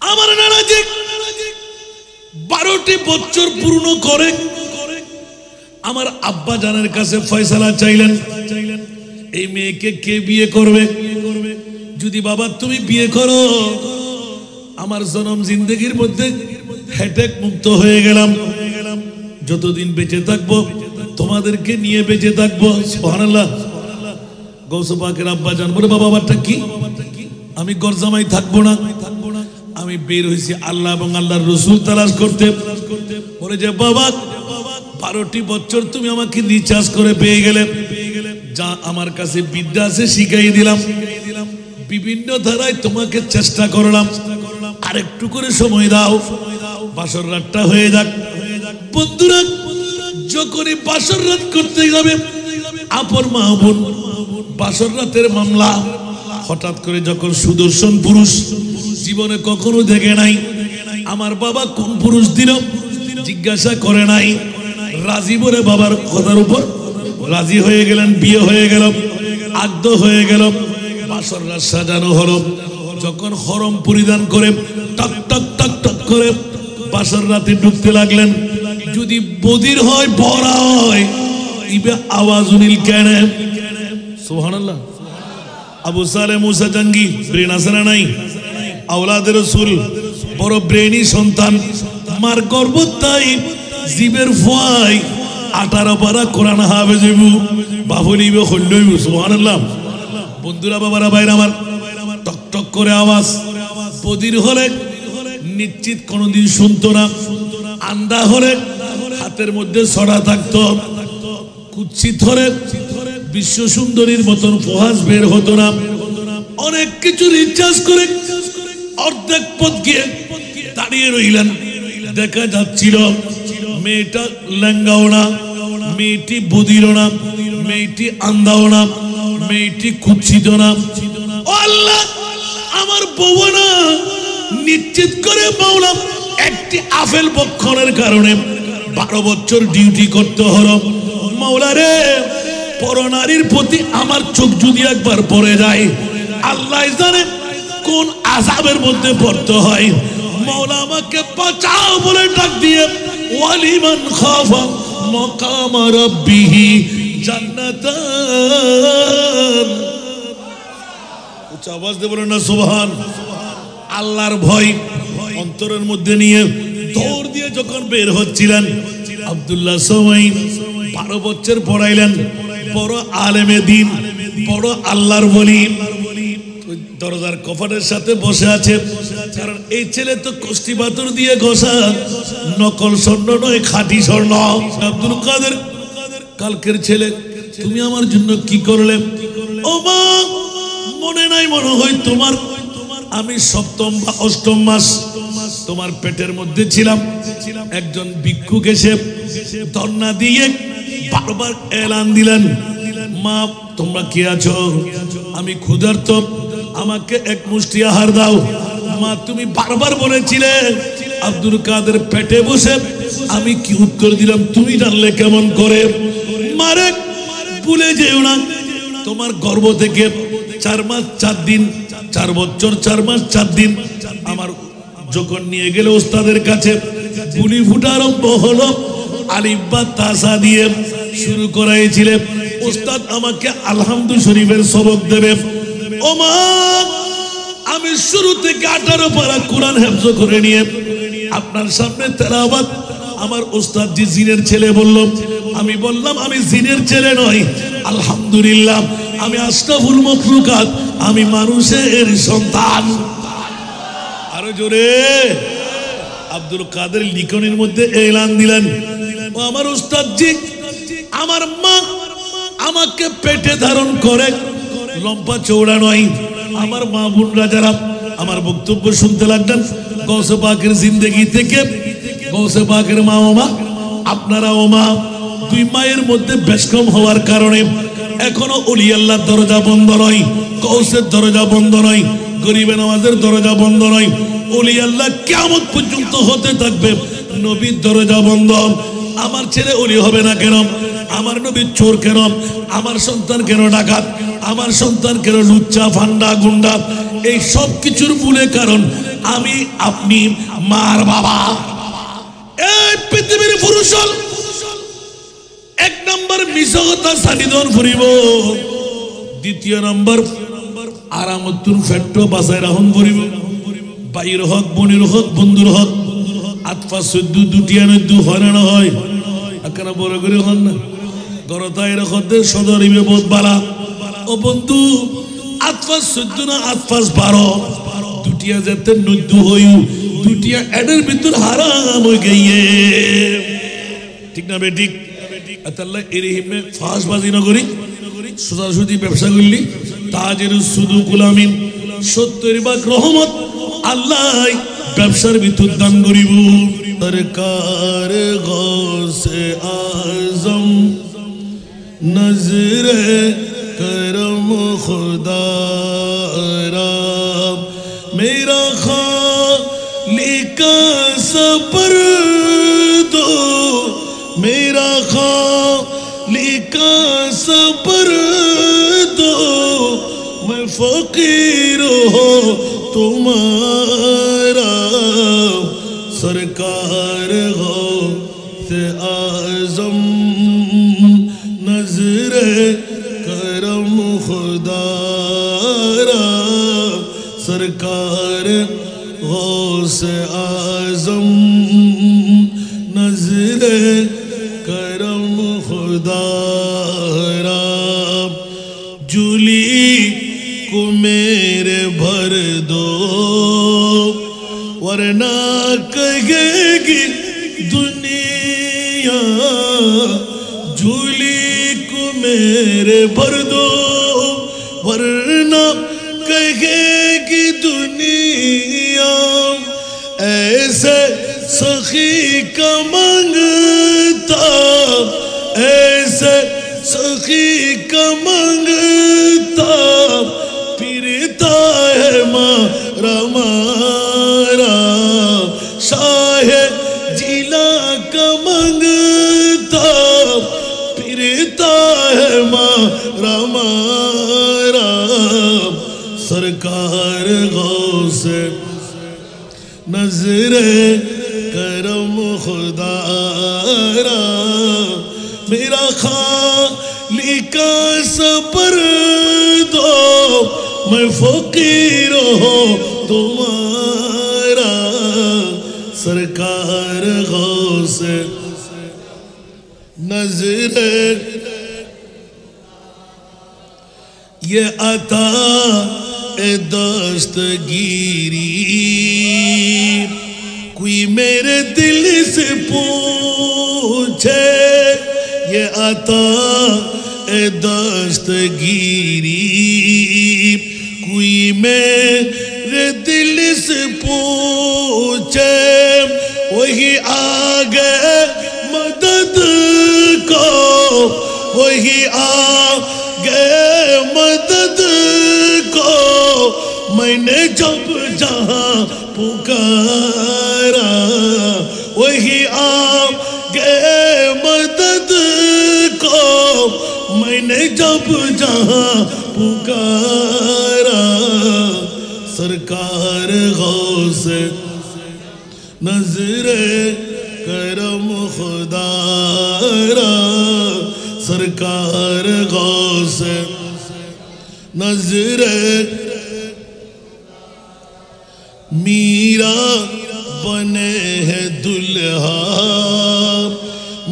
আমার নানাজি 12টি বছর পূর্ণ করে আমার আব্বা জানের কাছে ফয়সালা চাইলেন, এই মেয়েকে কে বিয়ে করবে? যদি বাবা তুমি বিয়ে করো, আমার জনম জিন্দগির মধ্যে হেডেক মুক্ত হয়ে গেলাম, যতদিন বেঁচে থাকবো তোমাদেরকে নিয়ে বেঁচে থাকবো। সুবহানাল্লাহ। গৌস পাকের আব্বা জান বলে, বাবা ব্যাপারটা কি? আমি গরজামাই থাকবো না, আমি বের হয়েছি আল্লাহ এবং আল্লাহর রসুল তালাশ করতে। বলে যে বাবা 12টি বছর তুমি আমাকে রিচার্জ করে পেয়ে গেলে, যা আমার কাছে বিদ্যা আছে শিখাই দিলাম, বিভিন্ন ধারায় তোমাকে চেষ্টা করলাম, আর একটু করে সময় দাও, বাসর রাতটা হয়ে যাক। বন্ধুরা, যখনই বাসর রাত করতে যাবে আপন মাহবুন বাসর রাতের মামলা, হঠাৎ করে যখন সুদর্শন পুরুষ, জীবনে কখনো দেখে নাই, আমার বাবা কোন পুরুষ দিল জিজ্ঞাসা করে নাই, রাজি বলে বাবার কথার উপর রাজি হয়ে গেলেন, বিয়ে হয়ে গেল, আদ্য হয়ে গেল, বাসর রাত সাজানো হলো। যখন হরম পরিধান করে টক টক টক টক করে বাসর রাতে ঢুকতে লাগলেন, যদি বদির হয় বড়া হয় ইবে আওয়াজ উনিল কেন? সুবহানাল্লাহ। আবু সালে মুসা জঙ্গি ব্রেন আছে না নাই? আওলাদের রাসূল, বড় ব্রেনি সন্তান, মার গর্ব তাই জীবের ফয় 18 পারা কোরআন হাফেজ হইব, বাবলিবে হইলইব। সুবহানাল্লাহ। বন্ধুরা, বাবারা, ভাইরা আমার, টক টক করে আওয়াজ বদির হলে নিশ্চিত কোনদিন শুনতো না, আন্দা হলে হাতের মধ্যে ছড়া থাকতো, কুচ্ছিত হলে বিশ্ব সুন্দরীর মতন ফোহাস বের হতো না। অনেক কিছু রিচার্জ করে অর্ধেক পথ গিয়ে দাঁড়িয়ে রইলেন, দেখা যাচ্ছিল মেয়েটা লেঙ্গাও না, মেয়েটি বদিরও না, মেয়েটি আন্দাও না, মেয়েটি কুচ্ছিত না। আল্লাহ, আমার বউ না, নিশ্চিত করে মাওলা একটি আফেল বক্ষণের কারণে 12 বছর ডিউটি করতে হলো। মাওলা রে, পরনারীর প্রতি আমার চোখ যদি একবার পড়ে যায়, আল্লাহ জানে কোন আযাবের মধ্যে পড়তে হয়। মাওলা আমাকে বাঁচাও বলে ডাক দিয়ে, ওয়ালিমান খাফা মাকাম রাব্বিহি জান্নাতান। উচ্চ আওয়াজ দিয়ে বলেন না সুবহান। আল্লাহর ভয় অন্তরের মধ্যে নিয়ে দৌড় দিয়ে যখন বের হচ্ছিলেন, আব্দুল্লাহ সময় 12 বছর পড়াইলেন, বড় আলেমে দিন, বড় আল্লাহর ওলি, দরজার কফারের সাথে বসে আছে। কারণ এই ছেলে তো কষ্টি পাথর দিয়ে ঘষা, নকল স্বর্ণ নয়, খাঁটি স্বর্ণ। আব্দুল কাদের, কালকের ছেলে, তুমি আমার জন্য কি করলে? ও মা, মনে নাই মনে হয় তোমার, আমি 7ম বা 8ম মাস তোমার পেটের মধ্যে ছিলাম। একজন ভিক্ষুক এসে ধর্ণা দিয়ে বারবার এলান দিলেন, মা তোমরা কে আছো? আমি ক্ষুধার্ত, আমাকে এক মুষ্টি আহার দাও। মা তুমি বারবার বলেছিলে আব্দুল কাদের পেটে বসে, আমি কি উত্তর দিলাম তুমি জানলে কেমন করে? মারে ভুলে যেও না, তোমার গর্ভ থেকে 4 মাস 4 দিন, 4 বছর 4 মাস 4 দিন আমার যখন নিয়ে গেলে ওস্তাদের কাছে, বুলি ফুটা আরম্ভ হলো, আলিফ বা তাসা দিয়ে শুরু করাইছিলে। ওস্তাদ আমাকে আলহামদু শরীফের সবক দেবে। ও মা, আমি শুরু থেকে 18 পারা কোরআন হেফজ করে নিয়ে আপনার সামনে তেলাওয়াত, আমার ওস্তাদ জি জিনের ছেলে বলল, আমি বললাম আমি জিনের ছেলে নই, আলহামদুলিল্লাহ আমি আশরাফুল মাখলুকাত, আমি মানুষের সন্তান। আরো জোরে। আব্দুল কাদের লিখনের মধ্যে এলান দিলেন, ও আমার ওস্তাদ জি, আমার মা আমাকে পেটে ধারণ করে, লম্বা চৌড়া নয়। আমার মা বোনরা যারা আমার বক্তব্য শুনতে লাগলেন, গৌসে পাকের জিন্দেগি থেকে, গৌসে পাকের মা ও মা, আপনারা ও মা, 2 মায়ের মধ্যে বেশকম হওয়ার কারণে এখনো ওলি আল্লাহর দরজা বন্ধ নয়, গৌসের দরজা বন্ধ নয়, গরিবে নওয়াজের দরজা বন্ধ নয়। ওলি আল্লাহ কিয়ামত পর্যন্ত হতে থাকবে, নবীর দরজা বন্ধ। আমার ছেলে ওলি হবে না কেন? আমার নবী চোর কেন, আমার সন্তান কেন ডাকাত, আমার সন্তান কেন লুচ্চা ফান্ডা গুন্ডা, এই সব কিছুর মূলে কারণ আমি আপনি মার বাবা। এই পৃথিবীর পুরুষ এক নম্বর মিশকতা সানিদন ফুরিব, দ্বিতীয় নম্বর আরামতুন ফেট্টো বাসায় রাহন ফুরিব, বাইর হক বনির হক বন্ধুর হক আতফা সদ্য দুটিয়া নদ্য হয়রান হয় একখানা বড় করে হন না গরতায় রকদের সদরিবে বোধ বালা ও বন্ধু আতফাস 14 না আতফাস 12 দুটিয়া যেতে নদ্য হইউ দুটিয়া এডের ভিতর হারাম হয়ে গিয়ে ঠিক না বেঠিক আল্লাহ এরহিমে ফাঁসবাজি না করি সোজাসুজি ব্যবসা করলি তাজের শুধু গুলামিন 70 রহমত আল্লাহ ব্যবসার ভিতর দান করিব। সরকার গৌসে আজম নজরে করম খুদা রা মেরা খালিক সবর দো मेरा खालिक सबर दो मैं फकीर हो तुम्हारा सरकार हो से आजम नजरे करम खुदारा सरकार हो से आजम नजरे करम खुदारा जुली को मेरे भर दो वरना कहेगी दुनिया जुली को मेरे भर दो वरना कहेगी दुनिया ऐसे सखी का मांगता ऐसे सखी का मांगता फिरता है मारा मारा शाह जिला का मांगता फिरता है मारा मारा सरकार गौसे नजरे करम खुदारा मेरा खालिक सबर दो मैं फकीर हो तुम्हारा सरकार गौसे नजरे ये अता ए दस्तगीरी कोई मेरे दिल से पूछे ये अता ए दस्तगीरी कोई मेरे दिल से पूछे वही आगे मदद को वही आगे मदद को मैंने जब जहाँ पुकारा वही आगे मदद को मैंने जब जहाँ पुकारा सरकार गौसे नजरे करम खुदारा सरकार गौसे नजरे मीरा बने है दुल्हा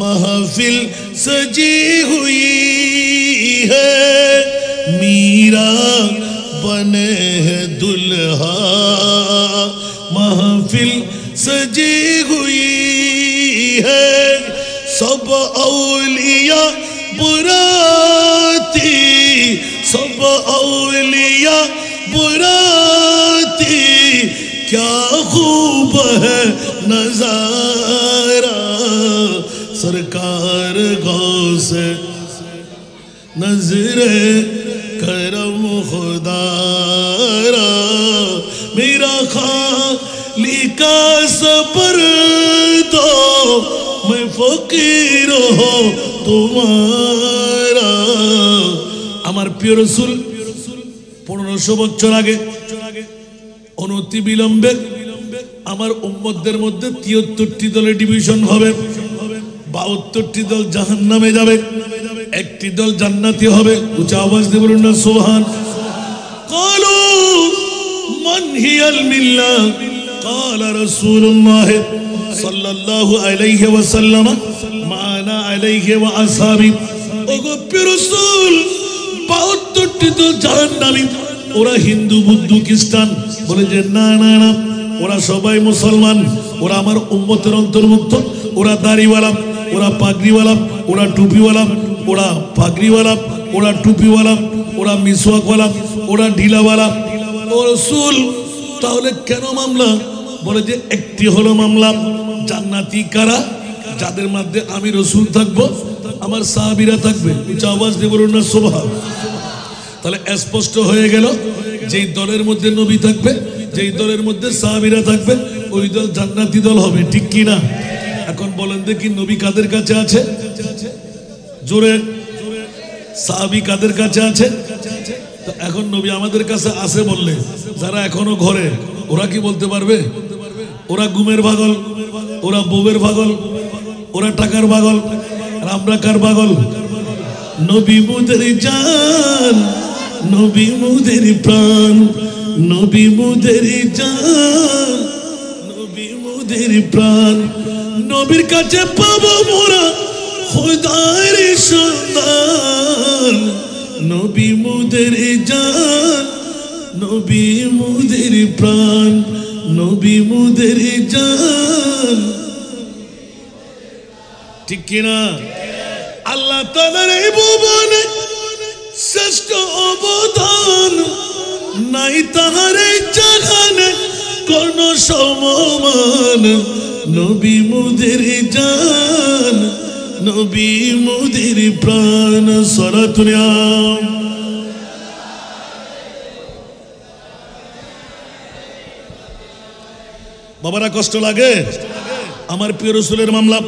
महफिल सजी हुई है मीरा बने है दुल्हा महफिल सजी हुई है सब औलिया बुराती सब औलिया बुराती क्या खूब है नजारा सरकार गौसे नजरे करम खुदारा मेरा खालिक सबर दो मैं फकीर हो तुम्हारा। আমার প্রিয় রাসূল 1500 বছর আগে অনতি বিলম্বে আমার উম্মতদের মধ্যে 73টি দলে ডিভিশন হবে, 72টি দল জাহান্নামে যাবে, একটি দল জান্নাতি হবে। উচ্চ আওয়াজ দিয়ে বলুন না সুবহান। ক্বালু মান হিয়াল মিল্লাহ ক্বালা রাসূলুল্লাহ সাল্লাল্লাহু আলাইহি ওয়াসাল্লাম মা'আনা আলাইহি ওয়া আসহাবি। ওগো প্রিয় রাসূল 72টি দল জাহান্নামী, ওরা হিন্দু বুদ্ধ খ্রিস্টান। বলে যে না না না, ওরা সবাই মুসলমান, ওরা আমার উম্মতের অন্তর্ভুক্ত। ওরা দাড়িওয়ালা, ওরা পাগড়িওয়ালা, ওরা টুপিওয়ালা, ওরা পাগড়িওয়ালা, ওরা টুপিওয়ালা, ওরা মিসওয়াকওয়ালা, ওরা ঢিলাওয়ালা। ও রাসূল তাহলে কেন মামলা? বলে যে একটি হলো মামলা, জান্নাতি কারা? যাদের মধ্যে আমি রাসূল থাকবো, আমার সাহাবীরা থাকবে। উচ্চ আওয়াজ দিয়ে বলুন না সুবহান। তাহলে স্পষ্ট হয়ে গেল, যেই দলের মধ্যে নবী থাকবে, যেই দলের মধ্যে সাহাবীরা থাকবে, ওই দল জান্নাতি দল হবে, ঠিক কি না? এখন বলেন দেখি নবী কাদের কাছে আছে? জোরে। সাহাবী কাদের কাছে আছে? তো এখন নবী আমাদের কাছে আছে বললে যারা এখনো ঘরে, ওরা কি বলতে পারবে? ওরা ঘুমের পাগল, ওরা বউয়ের পাগল, ওরা টাকার পাগল, আর আমরা কার পাগল? নবী মুদের জান, নবী মুদের প্রাণ, নবী মুদের জান, নবী মুদের প্রাণ। নবীর কাছে পাবো মোরা খোদার সন্ধান। নবী মুদের জান, নবী মুদের প্রাণ, নবী মুদের জান, ঠিক কিনা? আল্লাহ তাআলার এই ভুবনে শ্রেষ্ঠ অবদান, নাই তাহার এই জাহানে কোন সমমান। নবী মুদের জান, নবী মুদের প্রাণ। সালাতুল আম। বাবারা কষ্ট লাগে? আমার প্রিয় রাসূলের মামলা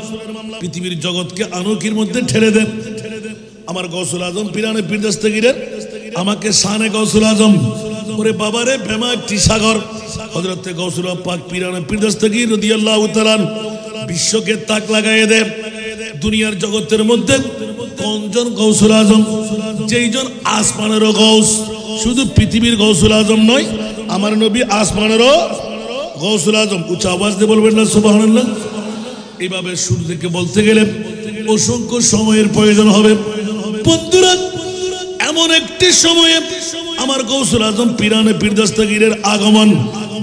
পৃথিবীর জগৎকে আনকির মধ্যে ঠেলে দেন। আমার গৌসুল আজম পিরানে পীর দস্তগীরের আমাকে শানে গৌসুল আজম ওরে বাবারে প্রেমা একটি সাগর। হযরত গৌসুল পাক পিরানে পীর দস্তগীর রাদিয়াল্লাহু তাআলা বিশ্বকে তাক লাগায়ে দেন। দুনিয়ার জগতের মধ্যে কোনজন গৌসুল আজম? যেইজন আসমানেরও গৌস, শুধু পৃথিবীর গৌসুল আজম নয়, আমার নবী আসমানেরও গৌসুল আজম। উচ্চ আওয়াজ দিয়ে বলবেন না সুবহানাল্লাহ। এইভাবে শুরু থেকে বলতে গেলে অসংখ্য সময়ের প্রয়োজন হবে। বন্ধুরা, এমন একটি সময়ে আমার গৌসুল আজম পিরানে পীর দস্তগীরের আগমন,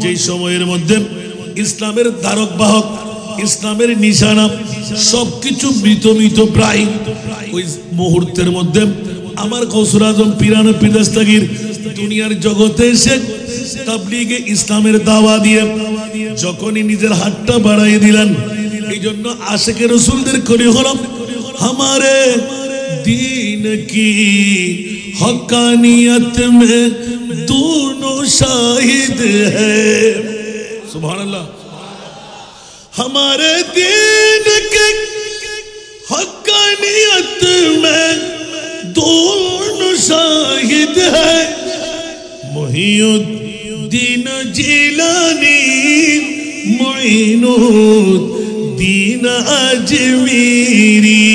যেই সময়ের মধ্যে ইসলামের ধারক বাহক, ইসলামের নিশানা সবকিছু মৃত মৃত প্রায়। ওই মুহূর্তের মধ্যে আমার গৌসুল আজম পিরানে পীর দস্তগীর দুনিয়ার জগতে এসে তাবলীগে ইসলামের দাওয়া দিয়ে যখনই নিজের হাতটা বাড়াই দিলেন, এই জন্য আশিকে রাসূলদের কলি হলো हमारे दीन की हक्कानियत में दोनों शाहिद है। सुभान अल्लाह। हमारे दीन के हक्कानियत में दोनों शाहिद है। मुहीउद्दीन जिलानी, मुईनुद्दीन अजमीरी,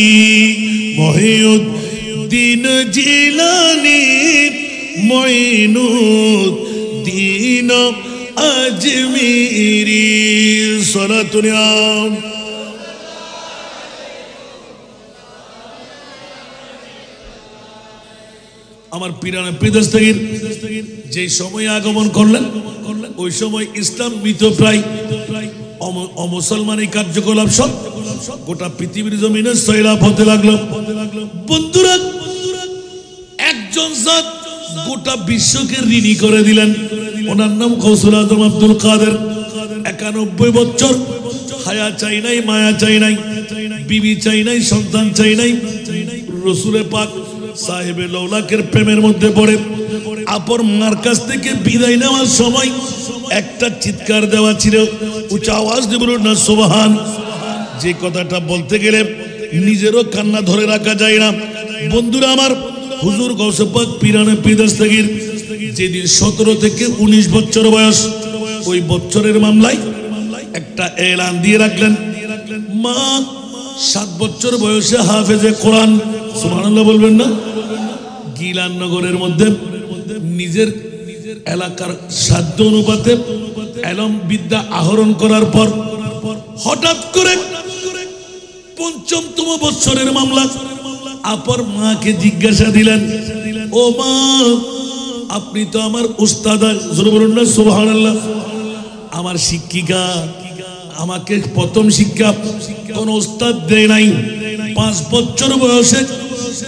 मुहीउद्दीन जिलानी, मुईनुद्दीन अजमीरी। सलातुल आम। আমার পিরানে পীর দস্তগীর যে সময় আগমন করলেন, ওই সময় ইসলাম মৃত প্রায়, অমুসলমানি কার্যকলাপ সব গোটা পৃথিবীর জমিনে সয়লাব হতে লাগলো। বন্ধুরা, একজন জাত গোটা বিশ্বকে ঋণী করে দিলেন। ওনার নাম গৌসুল আজম আব্দুল কাদের। 91 বছর হায়া চাই নাই, মায়া চাই নাই, বিবি চাই নাই, সন্তান চাই নাই, রসুলের পাক সাহেবে লৌলাকের প্রেমের মধ্যে পড়ে আপন মার কাছ থেকে বিদায় নেওয়ার সময় একটা চিৎকার দেওয়া ছিল। উচ্চ আওয়াজ দিয়ে বলুন না সুবহান। যে কথাটা বলতে গেলে নিজেরও কান্না ধরে রাখা যায় না। বন্ধুরা আমার, হুজুর গৌসে পাক পীরানে পীর দস্তগীর যেদিন 17 থেকে 19 বছর বয়স, ওই বছরের মামলায় একটা এলান দিয়ে রাখলেন, মা 7 বছর বয়সে হাফেজে কোরআন, সুবহানাল্লাহ বলবেন না, গিলান নগরের মধ্যে নিজের এলাকার সাধ্য অনুপাতে এলম বিদ্যা আহরণ করার পর হঠাৎ করে 5ম বছরের মামলা আপর মাকে জিজ্ঞাসা দিলেন, ও মা, আপনি তো আমার উস্তাদ, জোরে বলুন না সুবহানাল্লাহ, আমার শিক্ষিকা, আমাকে প্রথম শিক্ষা কোন উস্তাদ দেয় নাই। 5 বছর বয়সে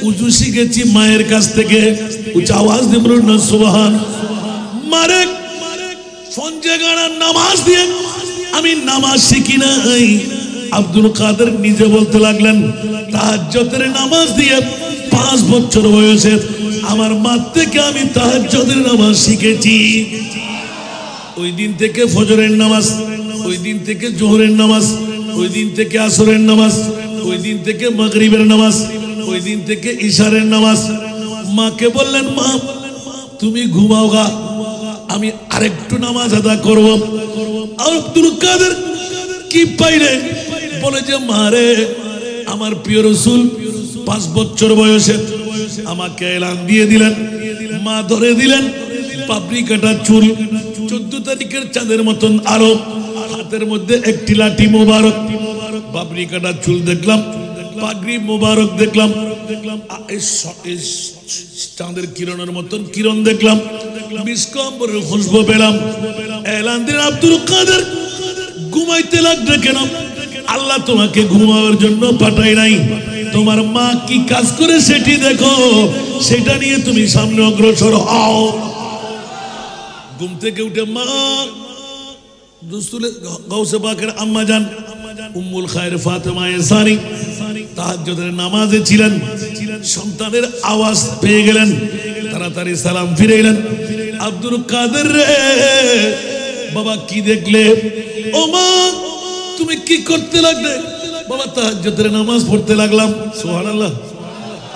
উজু শিখেছি মায়ের কাছ থেকে। উচ্চ আওয়াজ দিয়ে বলুন না সুবহান। মারে ফঞ্জে গানা নামাজ দিয়ে আমি নামাজ শিখি নাই। আব্দুল কাদের নিজে বলতে লাগলেন, তাহাজ্জুদের নামাজ দিয়ে 5 বছর বয়সে আমার মা থেকে আমি তাহাজ্জুদের নামাজ শিখেছি। ওই দিন থেকে ফজরের নামাজ, ওই দিন থেকে জোহরের নামাজ, ওই দিন থেকে আসরের নামাজ, ওই দিন থেকে মাগরিবের নামাজ, ওই দিন থেকে ইশারের নামাজ। মাকে বললেন, মা তুমি ঘুমাও গা, আমি আরেকটু নামাজ আদা করব। আব্দুল কাদের কি পাইলে বলে যে, মারে আমার প্রিয় রাসূল 5 বছর বয়সে আমাকে এলান দিয়ে দিলেন। মা ধরে দিলেন পাপড়ি কাটা চুল, 14 তারিখের চাঁদের মতন আলো, হাতের মধ্যে একটি লাঠি মোবারক, পাপড়ি কাটা চুল দেখলাম, পাগড়ি মোবারক দেখলাম, চাঁদের কিরণের মতন কিরণ দেখলাম, বিস্কম্বরের খুশবু পেলাম। এলান দিলেন, আব্দুল কাদের ঘুমাইতে লাগবে কেন? আল্লাহ তোমাকে ঘুমাবার জন্য পাঠায় নাই, তোমার মা কি কাজ করে সেটি দেখো, সেটা নিয়ে তুমি সামনে অগ্রসর হও। ঘুম থেকে উঠে মা গাউসে পাকের আম্মা জান উম্মুল খায়ের ফাতেমা এসানি তাহাজ্জুদের নামাজে ছিলেন। সন্তানের আওয়াজ পেয়ে গেলেন, তাড়াতাড়ি সালাম ফিরে এলেন, আব্দুল কাদের রে বাবা কি দেখলে? ও মা তুমি কি করতে লাগলে? বাবা তাহাজ্জুদের নামাজ পড়তে লাগলাম। সুবহানাল্লাহ,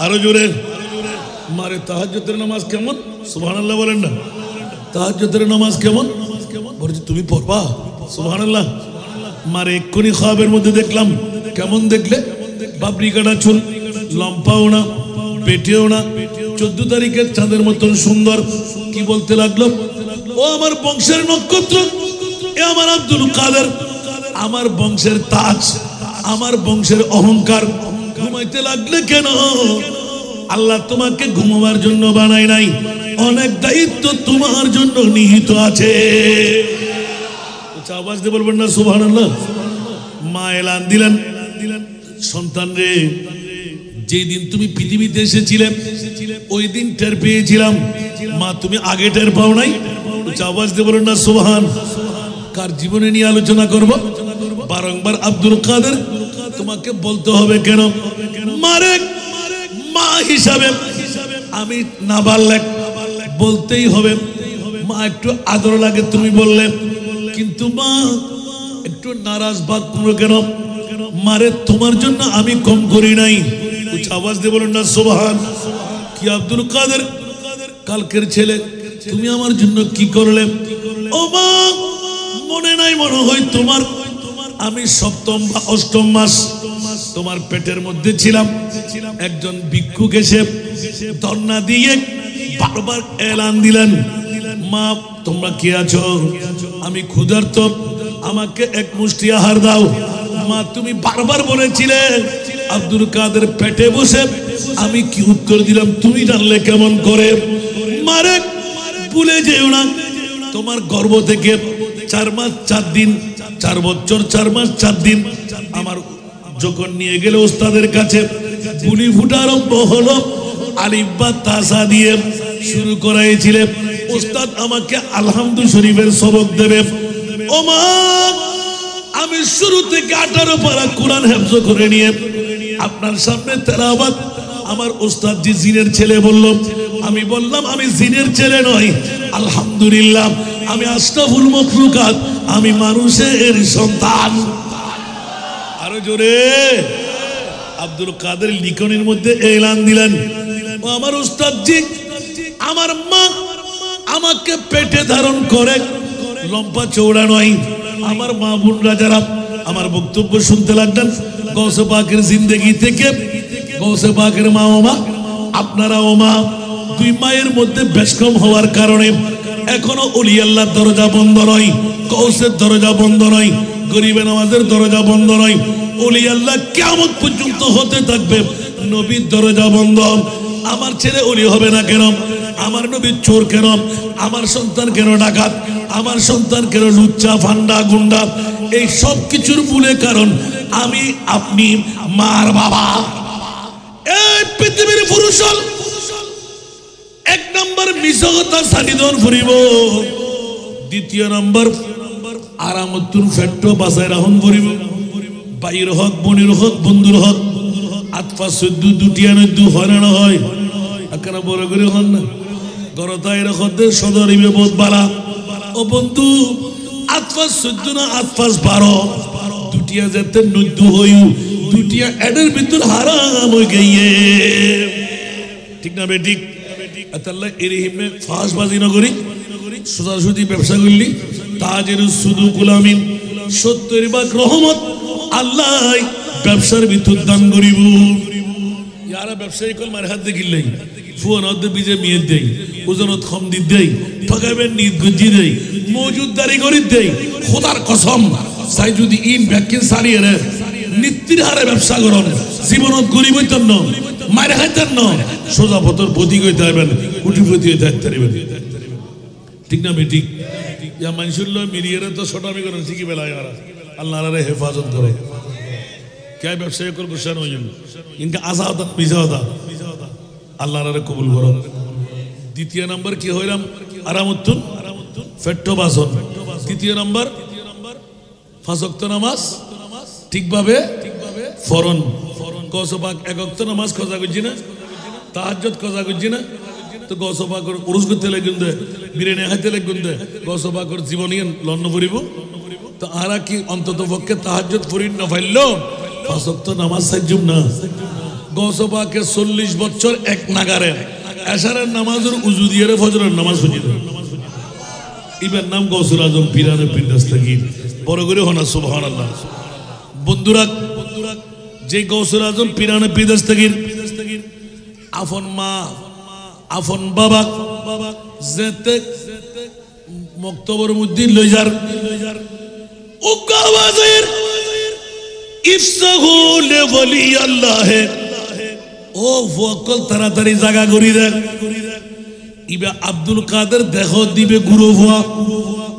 আরো জোরে। মারে তাহাজ্জুদের নামাজ কেমন? সুবহানাল্লাহ বলেন না। তাহাজ্জুদের নামাজ কেমন? বলছি তুমি পড়বা। সুবহানাল্লাহ। মারে এক্ষুনি খাবের মধ্যে দেখলাম। কেমন দেখলে? বাবরি কাটা চুল, লম্পাও না, পেটেও না, 14 তারিখের চাঁদের মতন সুন্দর। কি বলতে লাগলো? ও আমার বংশের নক্ষত্র, এ আমার আব্দুল কাদের, আমার বংশের তাজ, আমার বংশের অহংকার। ঘুমাইতে লাগলে কেন? আল্লাহ তোমাকে ঘুমাবার জন্য বানায় নাই, অনেক দায়িত্ব তোমার জন্য নিহিত আছে। আওয়াজ দিয়ে বলবেন না সুবহানাল্লাহ। মা এলান দিলেন, সন্তান রে, যেই দিন তুমি পৃথিবীতে এসেছিলে ওই দিন টের পেয়েছিলাম, মা তুমি আগে টের পাও নাই। আওয়াজ দিয়ে বলবেন না সুবহান। কার জীবনে নিয়ে আলোচনা করব? বারংবার আব্দুল কাদের তোমাকে বলতে হবে কেন? মারে মা হিসাবে আমি নাবালেগ, বলতেই হবে। মা একটু আদর লাগে তুমি বললে, কিন্তু মা একটু নারাজ ভাব করো কেন? মারে তোমার জন্য আমি কম করি নাই। আওয়াজ দিয়ে বলুন না সুবহান। কি আব্দুল কাদের কালকের ছেলে, তুমি আমার জন্য কি করলে? ও মা মনে নাই মনে হয় তোমার, আমি 7ম বা 8ম মাস তোমার পেটের মধ্যে ছিলাম। একজন ভিক্ষুক এসে ধর্ণা দিয়ে বারবার এলান দিলেন, মা তোমরা কে আছো? আমি ক্ষুধার্ত, আমাকে এক মুষ্টি আহার দাও। মা তুমি বারবার বলেছিলে আব্দুল কাদের পেটে বসে, আমি কি উত্তর দিলাম তুমি জানলে কেমন করে? মারে ভুলে যেও না, তোমার গর্ভ থেকে 4 মাস 4 দিন, 4 বছর 4 মাস 4 দিন আমার যখন নিয়ে গেলে ওস্তাদের কাছে, বুলি ফুটা আরম্ভ হলো, আলিফ বা তাসা দিয়ে শুরু করাইছিলে। ওস্তাদ আমাকে আলহামদু শরীফের সবক দেবে। ও মা আমি শুরু থেকে 18 পারা কোরআন হেফজ করে নিয়ে আপনার সামনে তেলাওয়াত, আমার ওস্তাদ জি জিনের ছেলে বলল, আমি বললাম আমি জিনের ছেলে নই, আলহামদুলিল্লাহ আমি আশরাফুল মাখলুকাত, আমি মানুষের সন্তান। আরো জোরে আব্দুল কাদের লিখনের মধ্যে এলান দিলেন, ও আমার উস্তাদজি, আমার মা আমাকে পেটে ধারণ করে, লম্বা চৌড়া নয়। আমার মা বোনরা যারা আমার বক্তব্য শুনতে লাগলেন, গৌসে পাকের জিন্দেগি থেকে, গৌসে পাকের মা ও মা, আপনারা ও মা, দুই মায়ের মধ্যে বেশকম হওয়ার কারণে এখনো ওলি আল্লাহর দরজা বন্ধ নয়, গৌসের দরজা বন্ধ নয়, গরিবে নওয়াজের দরজা বন্ধ নয়। ওলি আল্লাহ কিয়ামত পর্যন্ত হতে থাকবে, নবীর দরজা বন্ধ। আমার ছেলে ওলি হবে না কেন? আমার নবী চোর কেন? আমার সন্তান কেন ডাকাত? আমার সন্তান কেন লুচ্চা ফান্ডা গুন্ডা? এই সব কিছুর মূলে কারণ আমি আপনি মার বাবা। এই পৃথিবীর পুরুষ এক নম্বর মিশকতা সানিদন ফুরিব, দ্বিতীয় নম্বর আরামতুন ফেট্টো বাসায় রাহন ফুরিব, বাইর হক বনির হক বন্ধুর হক আতফা সদ্য দুটিয়া নদ্য হয়রান হয়। আপনারা বড় করে হন না গরতায় রকদের সদরিবে বোধ বালা। ও বন্ধু, আতফাস 14 না আতফাস 12, দুটিয়া যেতে নদ্য হইউ, দুটিয়া এডের ভিতর হারাম হয়ে গিয়ে, ঠিক না বেঠিক? আল্লাহ এর হিমে ফাঁসবাজি না করি, সোজাসুজি ব্যবসা করলি, তাজের শুধু গুলামিন 70 রহমত আল্লাহ ব্যবসার ভিতর দান করিব। ইয়ারা ব্যবসায়ী কল মার হাত দেখিলেই ফুয়ান বিজে মেয়ে দেই, ওজনত কম দি দেই, ঠকাবেন নিত গজি দেই, মজুদদারি করি দেই। খোদার কসম চাই যদি ইন ভ্যাকিন সারিয়ে রে নিত্যির হারে ব্যবসা করন, জীবনত গরিব হইতেন না, মায়ের হাইতেন না, সোজা পথর প্রতীক হইতে পারবেন, কুটিপতি হইতে পারবেন, ঠিক না বেঠিক? ইয়া মানুষের লোক মিলিয়ে তো ছোটামি করেন শিখি বেলায় ওরা, আল্লাহ হেফাজত করে। কে ব্যবসায়ী করবো সেন হইন ইনকা আজা হতা মিজা হতা, আল্লাহ কবুল করো। দ্বিতীয় নম্বর কি হইলাম? আরামুত্তুন ফেট্টো বাসন। তৃতীয় নম্বর 5 ওয়াক্ত নামাজ ঠিকভাবে ফরন। গৌসপাক 1 ওয়াক্ত নামাজ কজা করছি না, তাহাজ্জুদ কজা করছি না, তো গৌসপাকর উরুস করতে লাগুন দে, বিরিয়ানি খাইতে লাগুন দে, গৌসপাকর জীবনী লন্ন পড়িব। তো আরা কি অন্তত পক্ষে তাহাজ্জুদ পড়িন না ফাইল 5 ওয়াক্ত নামাজ সাইজুম না। গৌসপাকে 40 বছর এক নাগারে এশারের নামাজের উজু দিয়ে ফজরের নামাজ পড়ি দেয়। ইবার নাম গৌসুল আজম পীরানে পীর দস্তগীর, বড় করে হনা সুবহানাল্লাহ। বন্ধুরা, যে গৌসুল আজম পীরানে পীর দস্তগীর আফন মা আফন বাবা যেতে মক্তবর মধ্যে লই যার উগ্গা আওয়াজের ইফসাহু লিওয়ালি আল্লাহ, ও ফকল তাড়াতাড়ি জায়গা করি দে। ইবে আব্দুল কাদের দেহ দিবে গুরু ভুয়া,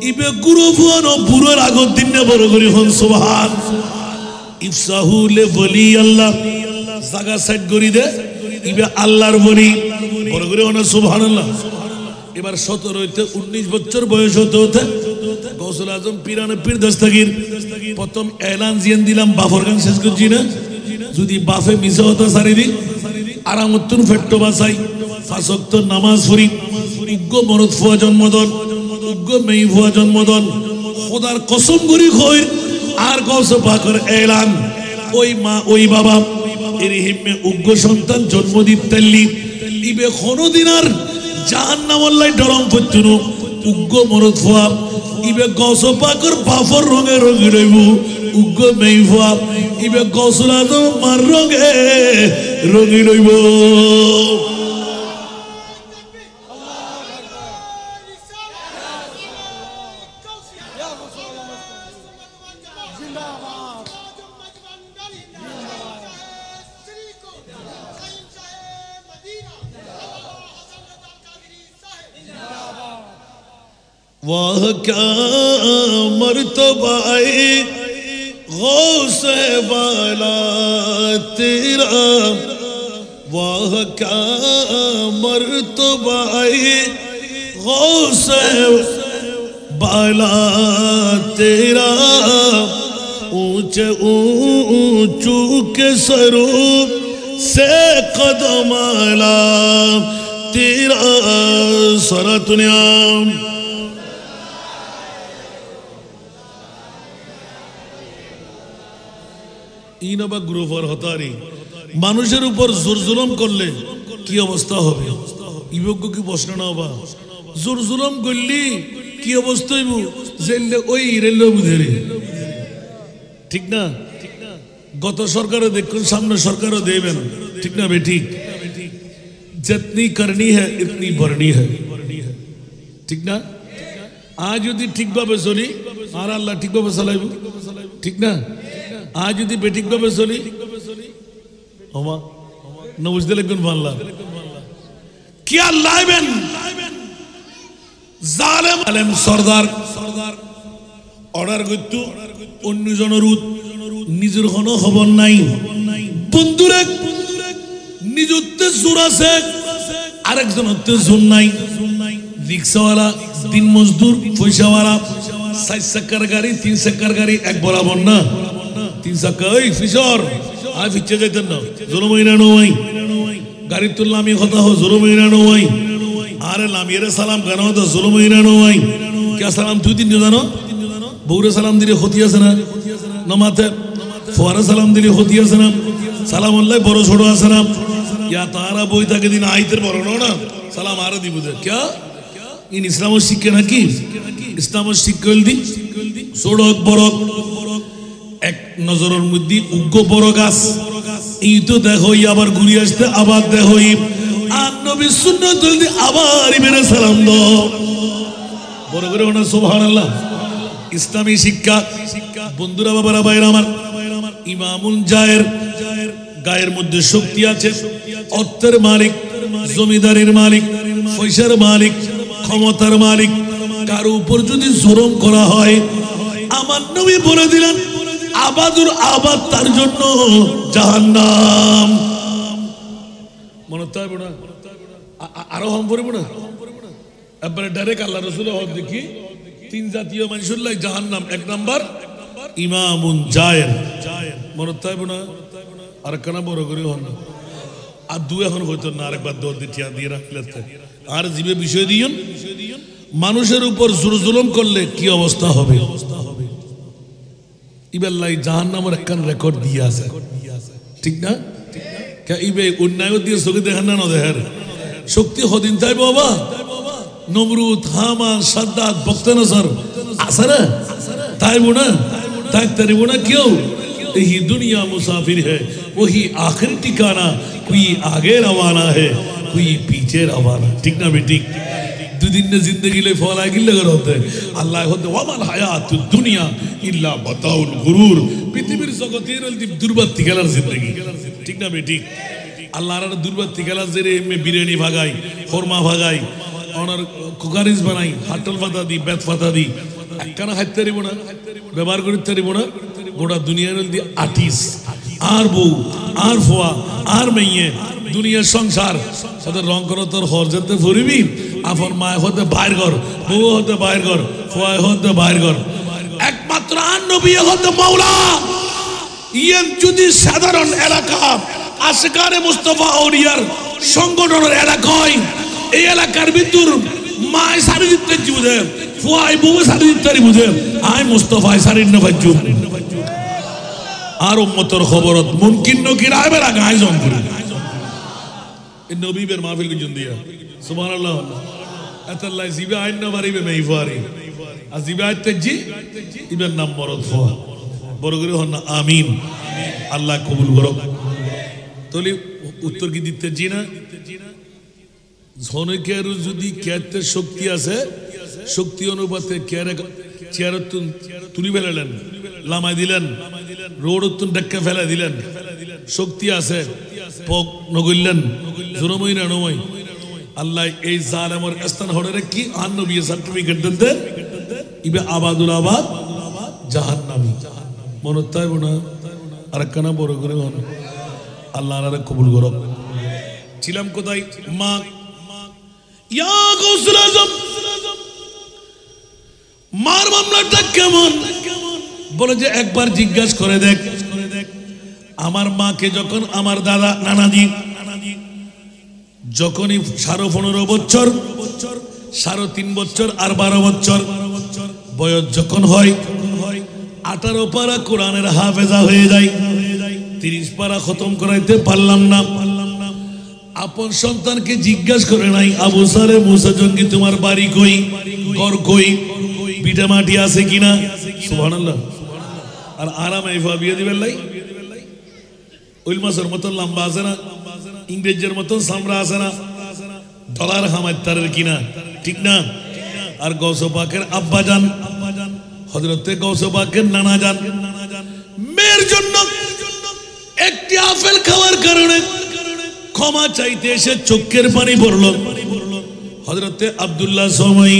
ইবে গুরু ভুয়া ন বুড়োর আগত দিন বড় করি হন সুবহান। ইফসাহু লিওয়ালি আল্লাহ, জায়গা সেট করি দে, ইবে আল্লাহর বলি বড় করে হন সুবহানাল্লাহ। এবার 17 হইতে 19 বছর বয়স হতে হতে গৌসুল আজম পীরানে পীর দস্তগীর প্রথম এলান জিয়ান দিলাম, বাফর গান শেষ করছি না, যদি বাফে মিশা হতো সারি দি আরামতুন ফেট্টো বাসাই 5 ওয়াক্ত নামাজ পড়ি, উগ্র মরদ ফুয়া জন্মদন, উগ্র মেই ফুয়া জন্মদন, খোদার কসম করি কই আর গৌস পাকের এলান, ওই মা ওই বাবা এর হিম্মে উগ্র সন্তান জন্ম দিতেলি, ইবে কোনদিন আর জাহান্নাম আল্লাহ ডরম পড়তুনো। উগ্র মরদ ফুয়া ইবে গৌস পাকের বাফর রঙে রঙে রইব, উগ্র মেই ফুয়া ইবে গৌসুল আজম মার রঙে রঙে রইব। वाह क्या मर्तबा गौस बाला तेरा, वाह क्या मर्तबा गौस बाला तेरा, ऊंचे ऊंचू के सरों से कदम आला तेरा, सारा दुनिया ইনবা গ্রুপর হতারি মানুষের উপর জোর জুলুম করলে কি অবস্থা হবে ইবজ্ঞ কি প্রশ্ন না বা জোর জুলুম করলি কি অবস্থা হইব জেললে ওই রেল বুঝেরে ঠিক না গত সরকারও দেখুন সামনে সরকারও দেবেন ঠিক না বেঠিক जितनी करनी है इतनी भरनी है ठीक ना आज यदि ठीक भावे चली और अल्लाह ठीक भावे चलाइब ठीक ना आज यदि बेठिक भावे चली ओमा न बुझते लगन बांग्ला क्या लाइबेन जालिम आलेम सरदार অর্ডার করত অন্য জনের নিজের কোনো খবর নাই বন্ধুরে নিজতে জোর আছে আরেকজন হতে জোর নাই রিক্সাওয়ালা দিন মজদুর পয়সাওয়ালা 4 চাকার গাড়ি 3 চাকার গাড়ি এক বরাবর না 3 চাকা ওই ফিশর আর ফিচে যাইতেন না জোর মহিনা নয় গাড়ি তুললাম আমি কথা হো জোর মহিনা নয় আরে লামিয়ে সালাম কেন তো জোর মহিনা নয় কে সালাম তুই দিন জানো বউরে সালাম দিলে ক্ষতি আছে না নমাতে ফোয়ারে সালাম দিলে ক্ষতি আছে না সালাম আল্লাহ বড় ছোট আছে না ইয়া তারা বই থাকে দিন আইতের বড় না সালাম আরে দিব দে क्या इन ইসলাম শিক্ষা নাকি ইসলাম শিক্ষা দি সড়ক বড় এক নজরের মধ্যে উগ্র বড় গাছ এই তো দেখো আবার ঘুরে আসতে আবার দেখো আর নবী সুন্নাত দি আবার মেরে সালাম দাও বড় করে ওনা সুবহানাল্লাহ ইসলামী শিক্ষা বন্ধুরা বাবারা ভাইরা আমার ইমামুল জায়ের গায়ের মধ্যে শক্তি আছে অর্থের মালিক জমিদারের মালিক পয়সার মালিক ক্ষমতার মালিক কারো উপর যদি জুলুম করা হয় আমার নবী বলে দিলেন আবাদুর আবাদ তার জন্য জাহান্নাম মনে থাকবে না আরো হাম পড়বে না একবারে ডাইরেক্ট আল্লাহ রাসূলের হক দেখি তিন জাতীয় মানুষের লাই জাহান্নাম এক নাম্বার ইমামুন জায়ের মনে থাকবে না আর কানা বড় করে হন আর দু এখন হইতো না আরেকবার দৌড় দিয়ে দিয়ে রাখলে আর জীবে বিষয় দিয়েন মানুষের উপর জুলুম করলে কি অবস্থা হবে ইবেল্লাই জাহান্নামের একখান রেকর্ড দিয়ে আছে ঠিক না কে ইবে অন্যায় দিয়ে চোখে দেখেন না দেহের শক্তি হদিন তাই বাবা নমরুদ হামান সাদ্দাত বক্তনসর আছে না তাই বোনা তাই তারি বোনা কেউ यही दुनिया मुसाफिर है वही आखिरी ठिकाना कोई आगे रवाना है कोई पीछे रवाना ठीक ना बेटी दो दिन ने जिंदगी ले फौला की लग होते अल्लाह होते वमल हयात दुनिया इल्ला बताउल गुरूर पृथ्वीर जगतेर दुर्बत्ती খেলার जिंदगी ठीक ना बेटी আল্লাহর দুর্বত্তি খেলার জেরে মে বিরিয়ানি ভাগাই খরমা ভাগাই অনার কুকারিজ বানাই হাটল পাতা দি বেত পাতা দি একখানা খাইতে পারিব না ব্যবহার করতে পারিব না গোটা দুনিয়ার মধ্যে আটিস আর বউ আর ফোয়া আর মেয়ে দুনিয়ার সংসার সাথে রং করো তোর হরজতে ফুরিবি আপন মায় হতে বাইর ঘর বউ হতে বাইর ঘর ফোয়া হতে বাইর ঘর একমাত্র আর নবী হতে মাওলা ইয়েন যদি সাধারণ এলাকা আশকারে মুস্তাফা আউলিয়ার সংগঠনের এলাকায় এই এলাকার ভিতর মায় সারি দিতে বুঝে ফোয়াই বউ সারি দিতে বুঝে আই মুস্তাফা সারি না বাজু আর উম্মতের খবরত মুমকিন নকির আইবেলা গায় জঙ্গল এই নবীবের মাহফিল কি জন্দিয়া সুবহানাল্লাহ আতাল্লাহ জিবা আইন না বাড়িবে মেইফারি আর জিবা আইতেজি ইবের নাম মরদ ফোয়া বড় করে হন না আমিন আল্লাহ কবুল করুক তলি উত্তর কি দিতে জি না জনকের যদি কেতে শক্তি আছে শক্তি অনুপাতে কেরে চেয়ারতুন তুলি ফেলালেন লামাই দিলেন রোডতুন ডেক্কা ফেলা দিলেন শক্তি আছে পক নগইলেন জুরমই না নমই আল্লাহ এই জালেমের স্থান হড়ে কি আর নবী সার্টিফিকেট দেন ইবে আবাদুল আবাদ জাহান্নামী মনে তাইব না আর কানা বড় করে হন আল্লাহ আনারা কবুল করুক ছিলাম কোথায় মা ইয়া গাউসুল আজম মার মামলাটা কেমন বলে যে একবার জিজ্ঞাসা করে দেখ আমার মাকে যখন আমার দাদা নানাজি যখনই 15.5 বছর 3.5 বছর আর 12 বছর বয়স যখন হয় 18 পারা কোরআনের হাফেজা হয়ে যায় 30 পারা খতম করাইতে পারলাম না। আপন সন্তানকে জিজ্ঞাসা করে নাই, আবু সালে মুসা জঙ্গি তোমার বাড়ি কই, ঘর কই, পিঠা মাটি আছে কিনা? সুবহানাল্লাহ। আর আরাম আইফা বিয়ে দিবেন লাই, ওইল মাছের মতন লম্বা আছে না, ইংরেজের মতন সামরা আছে না, ডলার হামাইতারের কিনা, ঠিক না? আর গৌস পাকের আব্বা জান হযরতে গৌস পাকের নানা জান মেয়ের জন্য একটি আপেল খাওয়ার কারণে ক্ষমা চাইতে এসে চোখের পানি পড়লো। হযরতে আব্দুল্লাহ সময়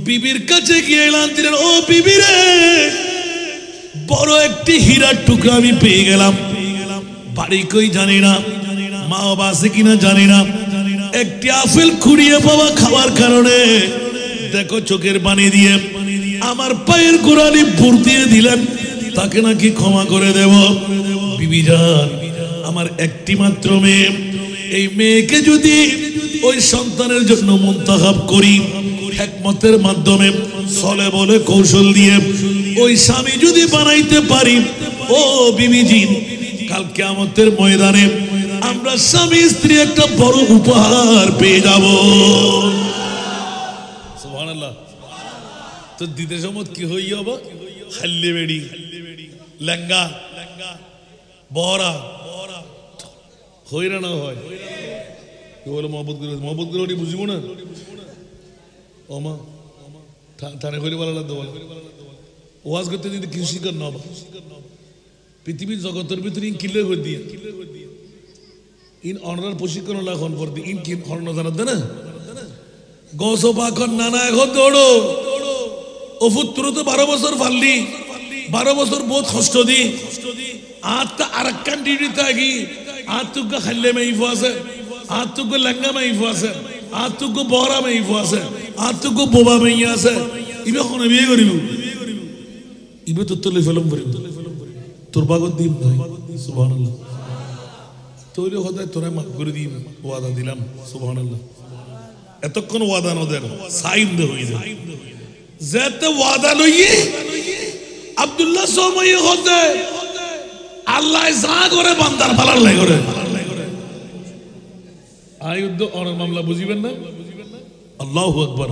বিবির কাছে গিয়ে এলান দিলেন, ও বিবি রে, বড় একটি হীরার টুকরা আমি পেয়ে গেলাম, বাড়ি কই জানি না, মা বাবা আছে কিনা জানি না, একটি আপেল কুড়িয়ে পাওয়া খাওয়ার কারণে দেখো চোখের পানি দিয়ে আমার পায়ের গোড়ালি ভর দিয়ে দিলেন, তাকে নাকি ক্ষমা করে দেব। বিবি জান, আমার একটি মাত্র মেয়ে, এই মেয়েকে যদি ওই সন্তানের জন্য মুনতাখাব করি, হিকমতের মাধ্যমে চলে বলে কৌশল দিয়ে ওই স্বামী যদি বানাইতে পারি, ও বিবিজি, কাল কিয়ামতের ময়দানে আমরা স্বামী স্ত্রী একটা বড় উপহার পেয়ে যাব। সুবহানাল্লাহ। তো দিতে সময় কি হই যাব? হাল্লে বেড়ি, লেঙ্গা, বহরা হইরা না হয় কি বলে মহব্বত গুলো বুঝিব না। ওমা থানে হইলে ভালো লাগতো, বলে ওয়াজ করতে যদি কৃষি কর না পৃথিবীর জগতের ভিতরে ইন কিলে করে দিয়ে ইন অনার প্রশিক্ষণ এখন পর দিয়ে ইন কি হরণ জানাতে না গৌস পাখন নানা এখন দৌড়ো ও পুত্র তো 12 বছর ফাললি, 12 বছর বহুত কষ্ট দি আত্মা আর কান ডিউটিতে আগি আত্মুকে খাল্লে মাইফ আছে, আত্মুকে লেঙ্গা মাইফ আছে, আত্মুকে বহরা মাইফ আছে, আত্মুকে বোবা মাইয়া আছে, ইবে কোনে বিয়ে করিব, ইবে তো তোলে ফেলম করিব, তোর বাগত দিম ভাই। সুবহানাল্লাহ। তোরে হদায় তোরে মাফ করে দিম, ওয়াদা দিলাম। সুবহানাল্লাহ। এতক্ষণ ওয়াদা নদের সাইন দে হই যায় যেতে ওয়াদা লইয়ে আব্দুল্লাহ সময় হতে আল্লাহ যা করে বান্দার ফালার লাই করে আয়ুদ্ধ অনার মামলা বুঝিবেন না। আল্লাহু আকবার।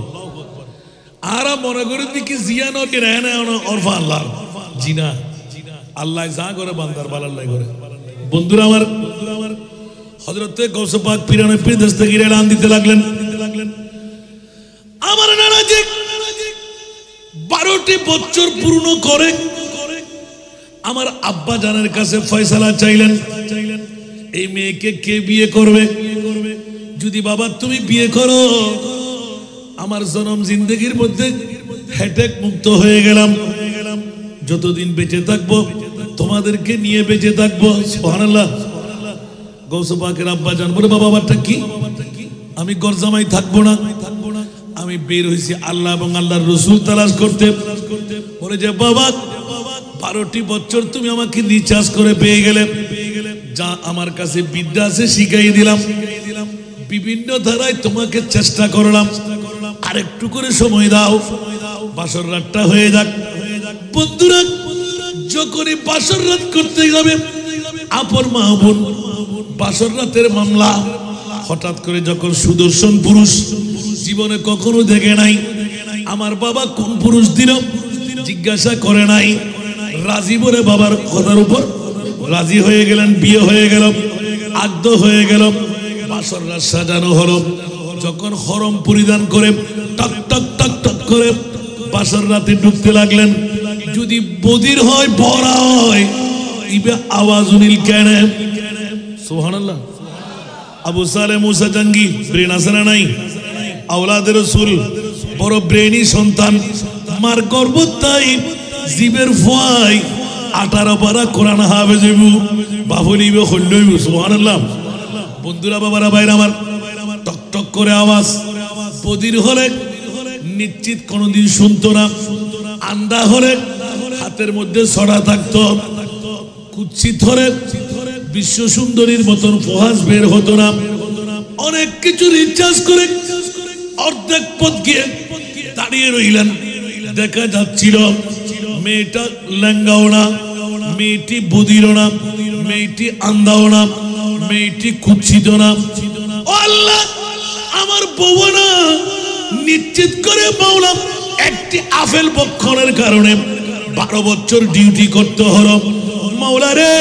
আর মনে করে দিকে জিয়ানো কে রেনা অরফা আল্লাহ জিনা আল্লাহ যা করে বান্দার ফালার লাই করে। বন্ধুরা আমার, হযরতে গৌস পাক পীরানে পীর দস্তগীর এলান দিতে লাগলেন, আমার নানাজি 12টি বছর পূর্ণ করে আমার আব্বা জানের কাছে ফয়সালা চাইলেন, এই মেয়েকে কে বিয়ে করবে? যদি বাবা তুমি বিয়ে করো, আমার জনম জিন্দেগির মধ্যে হেডেক মুক্ত হয়ে গেলাম, যতদিন বেঁচে থাকবো তোমাদেরকে নিয়ে বেঁচে থাকবো। সুবহানাল্লাহ। গৌস পাকের আব্বা জান বলে, বাবা বাবাটা কি? আমি গরজামাই থাকবো না, আমি বের হয়েছি আল্লাহ এবং আল্লাহর রসুল তালাশ করতে। বলে যে বাবা 12টি বছর তুমি আমাকে রিচার্জ করে পেয়ে গেলে, যা আমার কাছে বিদ্যা আছে শিখাই দিলাম, বিভিন্ন ধারায় তোমাকে চেষ্টা করলাম, আর একটু করে সময় দাও, বাসর রাতটা হয়ে যাক। বন্ধুরা, যখনই বাসর রাত করতে যাবে আপন মা বোন, বাসর রাতের মামলা হঠাৎ করে যখন সুদর্শন পুরুষ জীবনে কখনো দেখে নাই, আমার বাবা কোন পুরুষ দিল জিজ্ঞাসা করে নাই, রাজি বলে বাবার কথার উপর রাজি হয়ে গেলেন, বিয়ে হয়ে গেল, আদ্য হয়ে গেল, বাসর রাত সাজানো হলো। যখন হরম পরিধান করে টক টক টক টক করে বাসর রাতে ঢুকতে লাগলেন, যদি বদির হয় বড়া হয় ইবে আওয়াজ উনিল কেন? সুবহানাল্লাহ। আবু সালে মুসা জঙ্গি ব্রেন আছে না নাই? আওলাদে রাসূল, বড় ব্রেনি সন্তান, মার গর্ব তাই জীবের ফয় 18 পারা কোরআন হাফেজ হইব, বাবলিবে হইব। সুবহানাল্লাহ। বন্ধুরা, বাবারা, ভাইরা আমার, টক টক করে আওয়াজ বদির হলে নিশ্চিত কোনদিন শুনতো না, আন্দা হলে হাতের মধ্যে ছড়া থাকতো, কুৎসিত হলে বিশ্ব সুন্দরীর মতন ফোহাস বের হতো না। অনেক কিছু রিচার্জ করে অর্ধেক পথ গিয়ে দাঁড়িয়ে রইলেন, দেখা যাচ্ছিল মেয়েটা লেঙ্গাও না, মেয়েটি বদিরও না, মেয়েটি আন্ধাও না, মেয়েটি কুৎসিত না। ও আল্লাহ, আমার বউ না নিশ্চিত করে মাওলা একটি আপেল ভক্ষণের কারণে 12 বছর ডিউটি করতে হলো। মাওলা রে,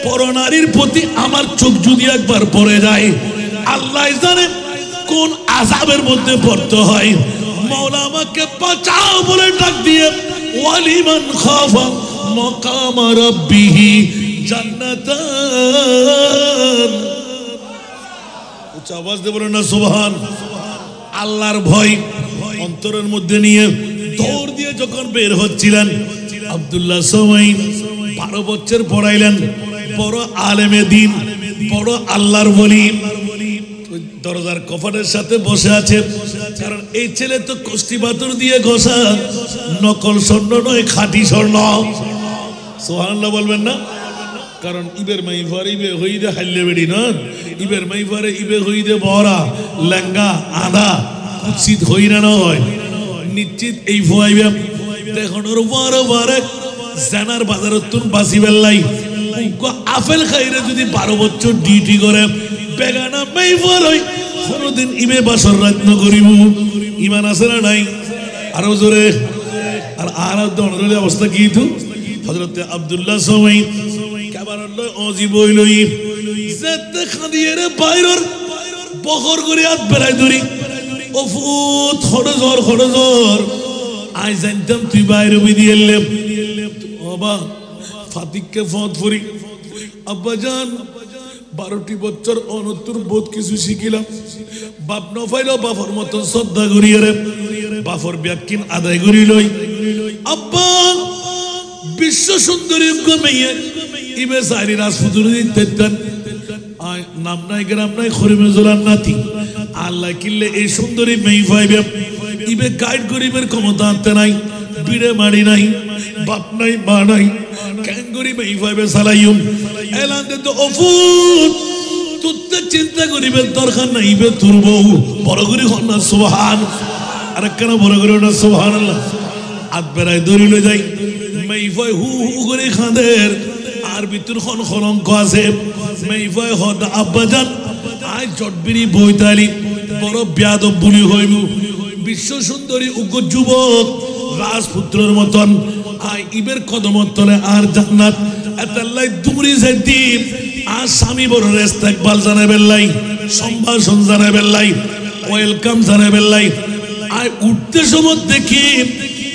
পরনারীর প্রতি আমার চোখ যদি একবার পড়ে যায়, আল্লাহ জানে কোন আযাবের মধ্যে পড়তে হয়। মাওলা আমাকে বাঁচাও বলে ডাক দিয়ে ওয়ালিমান খাফা মাকাম রাব্বিহি জান্নাতান। উচ্চ আওয়াজ দিয়ে বলেন না সুবহান। আল্লাহর ভয় অন্তরের মধ্যে নিয়ে দৌড় দিয়ে যখন বের হচ্ছিলেন, আব্দুল্লাহ সময় 12 বছর পড়াইলেন, বড় আলেমে দিন, বড় আল্লাহর ওলি, দরজার কপাটের সাথে বসে আছে। কারণ এই ছেলে তো কষ্টি পাথর দিয়ে ঘষা, নকল স্বর্ণ নয়, খাঁটি স্বর্ণ। সুবহানাল্লাহ বলবেন না? কারণ ইবের মাইফারে ইবে হইদে হাইলে বেড়ি না, ইবের মাইফারে ইবে হইদে বড়া লেঙ্গা আধা কুৎসিত হই না নয়, নিশ্চিত এই ভয়াইবে দেখুন ওর বারে বারে জানার বাজারত তুন বাসি বেল্লাই আপেল খাইরে যদি 12 বছর ডিউটি করে বেগানা মাইফার হই কোনদিন ইবে বাসর রাত করিব। ইমান আছে না নাই? আরো জোরে। আর দণ্ডের অবস্থা কি? তো হযরতে আব্দুল্লাহ সময় কাবার লয় অজীব হইলই যেতে খাদিয়ের বাইরের বহর করে হাত বেড়াই ধরি ওফুত হড়জর আই জানতাম তুই বাইরে বিদিয়ে এলে বাবা ফাতিককে ফত ফুরি আব্বাজান 12টি বছর অনতুর বোধ কিছু শিখিলাম। বাপ নফাইল বাপর মতন শ্রদ্ধা করিয়ে রে বাপর ব্যাকিন আদায় করি লই। আব্বা বিশ্ব সুন্দরী মেয়ে ইবে সারি রাজপুতুর দিতেন আয় নাম নাই গ্রাম নাই খরিমে জোলার নাতি আল্লাহ কিল্লে এই সুন্দরী মেয়ে পাইবে ইবে গাইড গরিবের ক্ষমতা আনতে নাই, বিড়ে মারি নাই, বাপ নাই মা নাই, কেন গরিব মেয়ে পাইবে সালাইম এলান দে তো অফুত তুতে চিন্তা করিবেন দরকার নাই। ইবে তোর বউ বড় করি হন না সুবহান, আর কেন বড় করি না সুবহানাল্লাহ। হাত বেড়ায় দৌড়িল যাই মেইফাই হু হু করে খাঁদের আর ভিতর খন কলঙ্ক আছে। মেইফাই হদ আব্বাজান আয় চটবিরি বইতালি বড় বেয়াদব বুলি হইব। বিশ্ব সুন্দরী উগ্র যুবক রাজপুত্রের মতন আয় ইবের কদমত তলে আর জান্নাত এতাল্লাই দুমরি যাইতি আর স্বামী বড় রেস্তেকবাল জানাবেল্লাই, সম্ভাষণ জানাবেল্লাই, ওয়েলকাম জানাবেল্লাই। আয় উঠতে সময় দেখি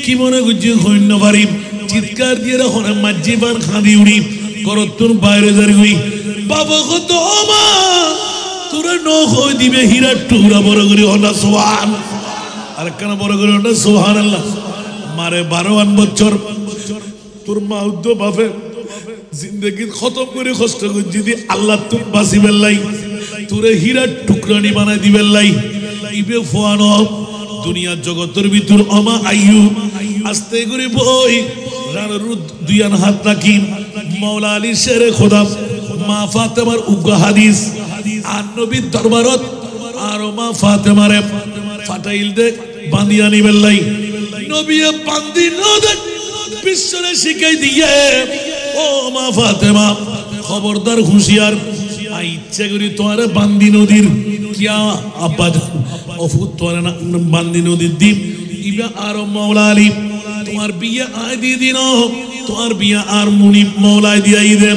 কি মনে করছি হইন্য পারি চিৎকার দিয়ে রাখুন মাঝিবার খাঁদি উড়ি করতুন বাইরে দাঁড়িয়ে বাবা কত মা তোরা নয় দিবে হীরার টুকরা বড় করি হনা সোহান আর কেন বড় করি হনা সোহান আল্লাহ মারে 12 বছর তোর মা উদ্দ বাপে জিন্দগি খতম করে কষ্ট করে যদি আল্লাহ তোর বাসি বেল্লাই তোরে হীরার টুকরানি বানাই দিবেল্লাই ইবে ফোয়ানো দুনিয়ার জগতের ভিতর অমা আইয়ু আস্তে করে বই রানুর দুইয়ান হাত রাখি মাওলা আলী শেরে খোদা মা ফাতেমার উগ্র হাদিস আর নবীর দরবারত আর মা ফাতেমারে ফাটাইল দে বান্দিয়া নিবেল্লাই নবী বান্দি নদে বিশ্বরে শিখাই দিয়ে ও মা ফাতেমা খবরদার হুঁশিয়ার আই ইচ্ছা করি তোমার বান্দি নদীর কিয়া আব্বা অফুত তোমার বান্দি নদীর দ্বীপ ইবা আর মাওলা আলী তোমার বিয়ে আয় দিয়ে দিন তোমার বিয়ে আর মুনি মৌলায় দিয়াই দে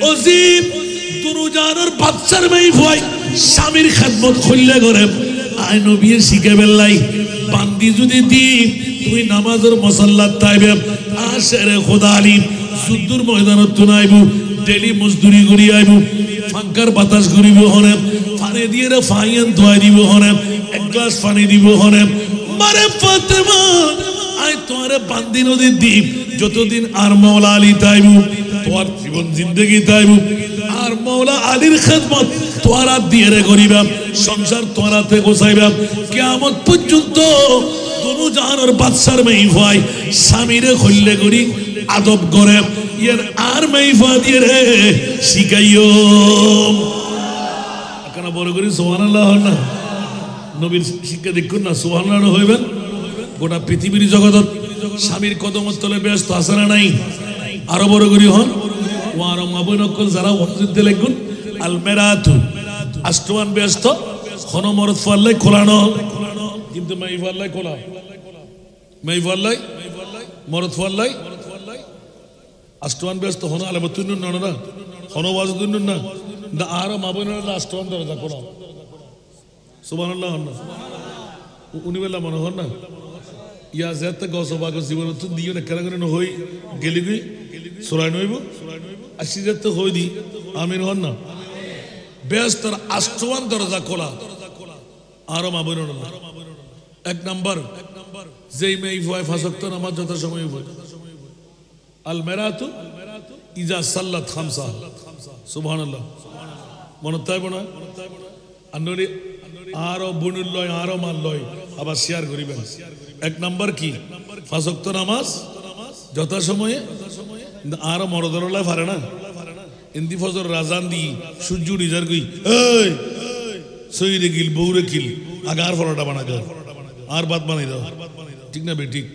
অজিব দুরুজানের বাচ্চার মেয়ে ভয় স্বামীর খেদমত খুললে করে আয় নবী শিখে বেল্লাই বান্দি যদি দি তুই নামাজের মুসাল্লাত তাইবে আশেরে খোদা আলী যুদ্ধর ময়দানত তুনাইব ডেলি মজদুরি করি আইব ফাঙ্কার বাতাস করিব হনে পানি দিয়ে রে ফাইন ধোয়াই দিব হনে এক গ্লাস পানি দিব হনে মারে ফাতেমা আয় তোমারে বান্দি নদীর দ্বীপ যতদিন আর মাওলা আলী তাইব তোমার জীবন জিন্দগি তাইব আর মাওলা আলীর খেদমত তোমার হাত দিয়ে রে করিবা সংসার তোমার হাতে গোছাইবা কিয়ামত পর্যন্ত দুনু জাহানের বাদশার মেয়ে ভাই স্বামীরে খুললে করি আদব করে ইয়ার আর মেয়ে ভাই দিয়ে রে শিখাইও কেন বড় করি সুবহানাল্লাহ না নবীর শিক্ষা দেখুন না সুবহানাল্লাহ হইবেন। গোটা পৃথিবীর জগৎ স্বামীর কদমত তলে ব্যস্ত আছে না নাই? আরো বড় করি হন ওয়ার মাবনকল যারা ওয়াজিদে লাগুন আল মেরাতু আষ্টওয়ান ব্যস্ত কোন মরদ ফাল্লাই খোলানো কিন্তু মাই ফাল্লাই খোলা মাই ফাল্লাই মরদ ফাল্লাই আষ্টওয়ান ব্যস্ত হন আলামতুন না হন ওয়াজিদুন না দা আর মাবনকল আষ্টওয়ান দরজা খোলা সুবহানাল্লাহ না উনি বললা মনে হন না ইয়া যেতে গসবাগ জীবন তো দিও না কেন করে হই গেলি গই সুরাই নইব আসি যেতে হই দি আমিন হন না ব্যস্তর আষ্টওয়ান দরজা খোলা আর মাবনকল এক নাম্বার যেই মেয়ে ভয় ফাসক্ত নামাজ যত সময় হই আল মেরাতু ইজা সাল্লাত খামসা সুবহানাল্লাহ মনে তাই বনা আন্নলি আরো বুনুল লয় আরো মাল লয় আবার শেয়ার করিবেন এক নাম্বার কি পাঁচ ওয়াক্ত নামাজ যথা সময়ে আরো মরদরলায় পারে না ইন্দি ফজর রাজান দি সূর্য নিজার কই এই সইরে গিল বউরে কিল আগার ফলটা বানা দাও আর বাদ বানাই দাও ঠিক না বে ঠিক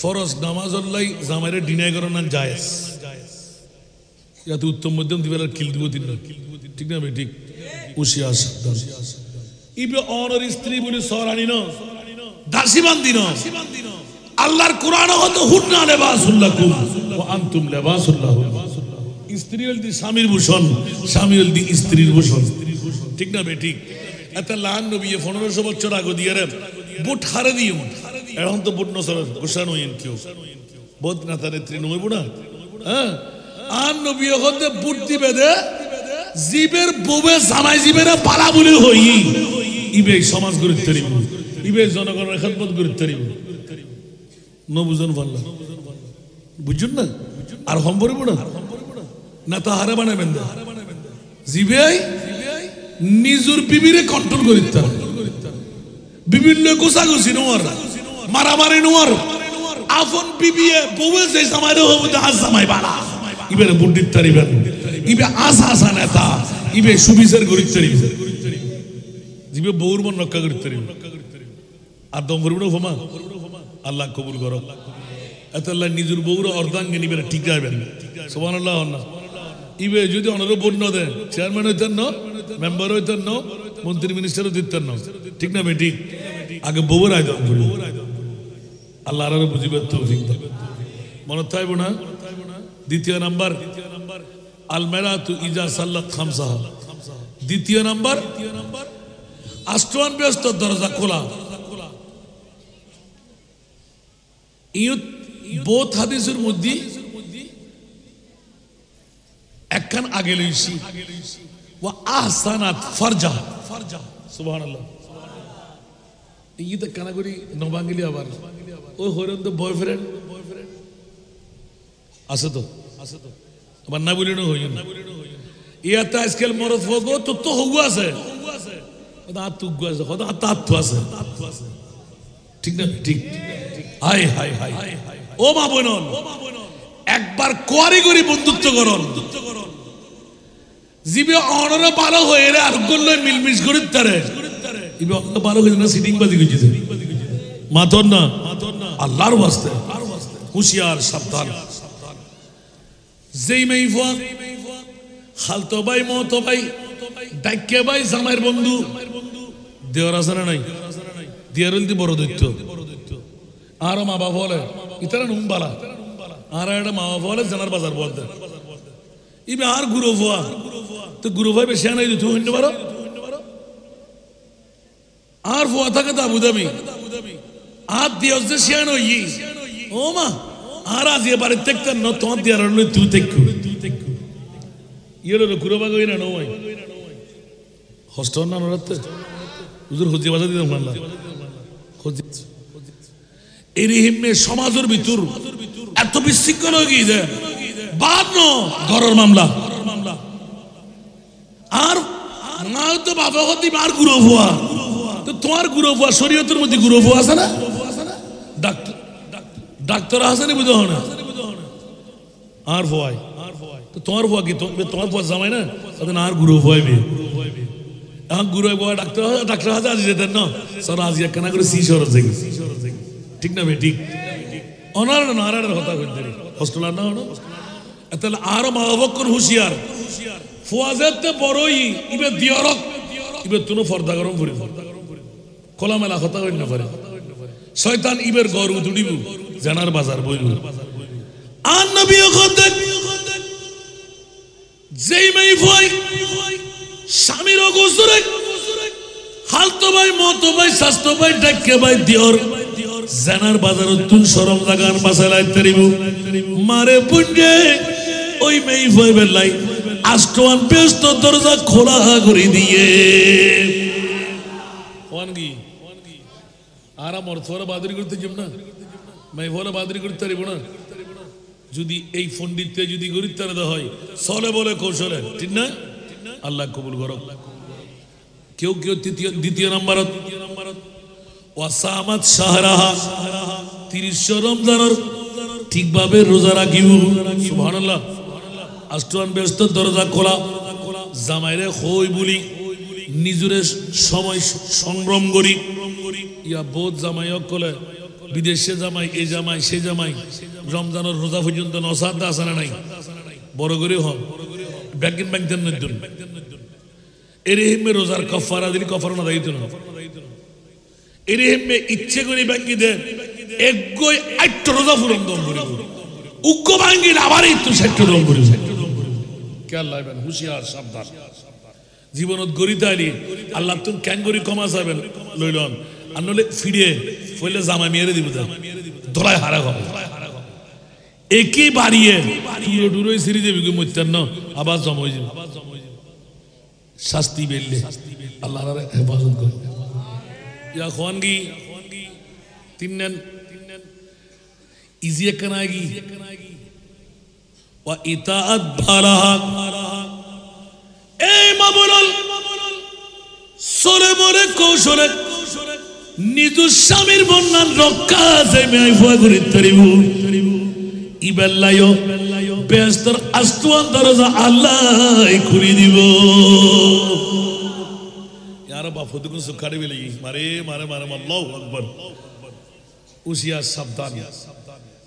ফরজ নামাজ আল্লাহ জামাইরে ডিনাই করো না জায়েজ ইয়াতে উত্তম মধ্যম দিবেলার কিল দিব দিন ঠিক না বে ঠিক উশিয়াস ইবে অনর স্ত্রী বলি সরানি ন দাসী বান্দি ন আল্লাহর কোরআন হতো হুন্না লিবাসুল্লাকুম ওয়া আনতুম লিবাসুল্লাহুম স্ত্রী হল দি স্বামীর ভূষণ স্বামী হল দি স্ত্রীর ভূষণ ঠিক না বে ঠিক এত লান নবী 1500 বছর আগে দিয়ে রে বুট হারে দিও এখন তো বুট নসর গোসান হইন কিও বহুত নেতা নেত্রী নইব না হ্যাঁ আন নবী হতে বুট দিবে দে জীবের বউবে জামাই জীবের পালা বলে হই ইবে সমাজ গুরুত্ব দিব ইবে জনগণের খেদমত গুরুত্ব দিব ন বুঝন পারলা বুঝুন না আর হম পড়ব না না তা হারে বানাবেন না জীবে নিজুর বিবিরে কন্ট্রোল করিতে বিভিন্ন গোসাগুছি নোয়ার মারামারি নোয়ার আফন বিবিয়ে বউবে যে জামাইরে হবু আজ জামাই বালা ইবেরে বুদ্ধিত তারিবেন ইবে আসা আসা নেতা ইবে সুবিচার গুরুত্ব দিব জিবে বউর মন রক্ষা করতে পারিব আর দম করব না ফমা আল্লাহ কবুল করো এত আল্লাহ নিজের বউর অর্ধাঙ্গে নিবে ঠিক যাবেন সুবহানাল্লাহ না ইবে যদি অনারও বোর্ড ন দেন চেয়ারম্যান হইতেন না মেম্বার হইতেন না মন্ত্রী মিনিস্টারও দিতেন না ঠিক না বে ঠিক আগে বউর আয়োজন করব আল্লাহ আরো বুঝিবে তৌফিক দাও মনে থাইব না দ্বিতীয় নাম্বার আল মেরাতু ইজা সাল্লাত খামসাহা দ্বিতীয় নাম্বার আষ্টওয়ান ব্যস্ত দরজা খোলা ইয়ুত বোথ হাদিসের মধ্যে একখান আগে লইছি ওয়া আহসানাত ফারজা সুবহানাল্লাহ ইতে কানা করি নবাঙ্গিলি আবার ওই হরেন তো বয়ফ্রেন্ড আছে তো আবার না বলি না হইন ইয়াতে আজকাল মরদ ফগো তো হগু আছে দাঁত তুগু আছে খোদা দাঁত তো আছে ঠিক না ঠিক হাই হাই হাই ও মা বোনন একবার কোয়ারি করি বন্ধুত্ব করন জিবে অনরে ভালো হয়ে রে আর গল্লে মিলমিশ করিত তারে ইবে অনরে ভালো হই না সিটিং বাজি কইছে মাতন না আল্লাহর ওয়াস্তে হুঁশিয়ার সাবধান যেই মেইফা খালতো ভাই মতো ভাই ডাক্কে ভাই জামাইর বন্ধু দেওয়ার আছে না নাই দেওয়ার হইতে বড় দৈত্য আর মা বাবা বলে ইতারা নুমবালা আর একটা মা বাবা বলে জানার বাজার বল দেয় ইবে আর গুরু ভুয়া তো গুরু ভাই বেশি আনাই দিত হইতে পারো আর ভুয়া থাকে তো আবুধাবি আর দিয়স যে শিয়ান হই ও মা আর আজ এবারে দেখতেন না তোমার দেওয়ার হলে তুই দেখু ইয়ের গুরু বাগ হই না নয় হস্ত না নড়াতে হুজুর হজি বাজা দিতাম মানলা এরি হিমে সমাজের ভিতর এত বিশৃঙ্খল হয়ে গিয়েছে বাদ ন ঘরের মামলা আর মা তো বাবা হতে আর গুরু ভুয়া তো তোমার গুরু ভুয়া শরীয়তের মধ্যে গুরু ভুয়া আছে না ডাক্তার আছে না বুঝো না আর ভুয়াই তো তোমার ভুয়া কি তোমার ভুয়া জামাই না আর গুরু ভুয়াই বে এখন গুরু ভুয়া ডাক্তার হাতে আজ যেতেন না স্যার আজ কেনা করে শিশর ঠিক না বে ঠিক অনার নারায়ণের কথা বলতে হস্টেল না হনো তাহলে আর মা বকর হুঁশিয়ার ফুয়াজেতে বড়ই ইবে দিয়রক ইবে তুনো ফর্দা গরম করে খোলা মেলা কথা হইল না পারে শয়তান ইবের গরু দুডিব জানার বাজার বইল আর নবী কথা যেই মেই ভয় স্বামীর গোসরে হালতো ভাই মতো ভাই স্বাস্থ্য ভাই ডাক্কে ভাই দিয়র জানার বাজার তুন শরম জাগান বাসালাই তরিব মারে পুঞ্জে ওই মেই ভয় বেলাই আষ্টওয়ান ব্যস্ত দরজা খোলা করে দিয়ে ওয়ানগি আর আমার থোরা বাদরি করতে যাব না মেই ভোলা বাদরি করতে পারিব না যদি এই পণ্ডিতকে যদি গরিত্তার হয় চলে বলে কৌশলে ঠিক না আল্লাহ কবুল করো কেউ কেউ দ্বিতীয় নম্বরত ওয়াসামাত শাহরাহা 30 রমজানের ঠিকভাবে রোজা রাখিব সুবহানাল্লাহ আষ্টওয়ান ব্যস্ত দরজা খোলা জামাইরে কই বলি নিজুরে সময় সংগ্রাম করি ইয়া বহুত জামাই কলে বিদেশে জামাই এই জামাই সে জামাই রমজানের রোজা পর্যন্ত নসাদ আছে না নাই বড় করে হন ব্যাংকিং ব্যাংকের নতুন এরে হেমে রোজার কফারা দিলি কফারা না দায়িত্ব না এরে হেমে ইচ্ছে করে ব্যাংকি দেন একগই 8 রোজা পূরণ করিব উগ্র ব্যাংকিল আবার এই তো 60 রোজা করিব কে আল্লাহ বেন হুঁশিয়ার সাবধান জীবনত গরিতে আলি আল্লাহ তুমি কেন গরি কমা যাবেন লইলন আর নলে ফিরে ফইলে জামা মেরে দিব ধরায় হারা হবে একই বাড়িয়ে টুরো টুরোই সিরি দেবি মইতার না আবার জমা হয়ে যাবে শাস্তি বেললে আল্লাহ হেফাজত করে ইয়া খোয়ানগি তিননেন ইজি একনাগি ওয়া ইতাআত বালাহা এই মাবুল সরে মরে কৌশলে নিজু স্বামীর বন্যান রক্ষা আছে মেয়ে ফুয়া করি তরিব ইবেল্লায়ও বেস্তর আষ্টওয়ান দরজা আল্লাহ খুলি দিব यार बापू को सुखाड़ी भी लगी मारे मारे मारे अल्लाहु अकबर उसिया सावधान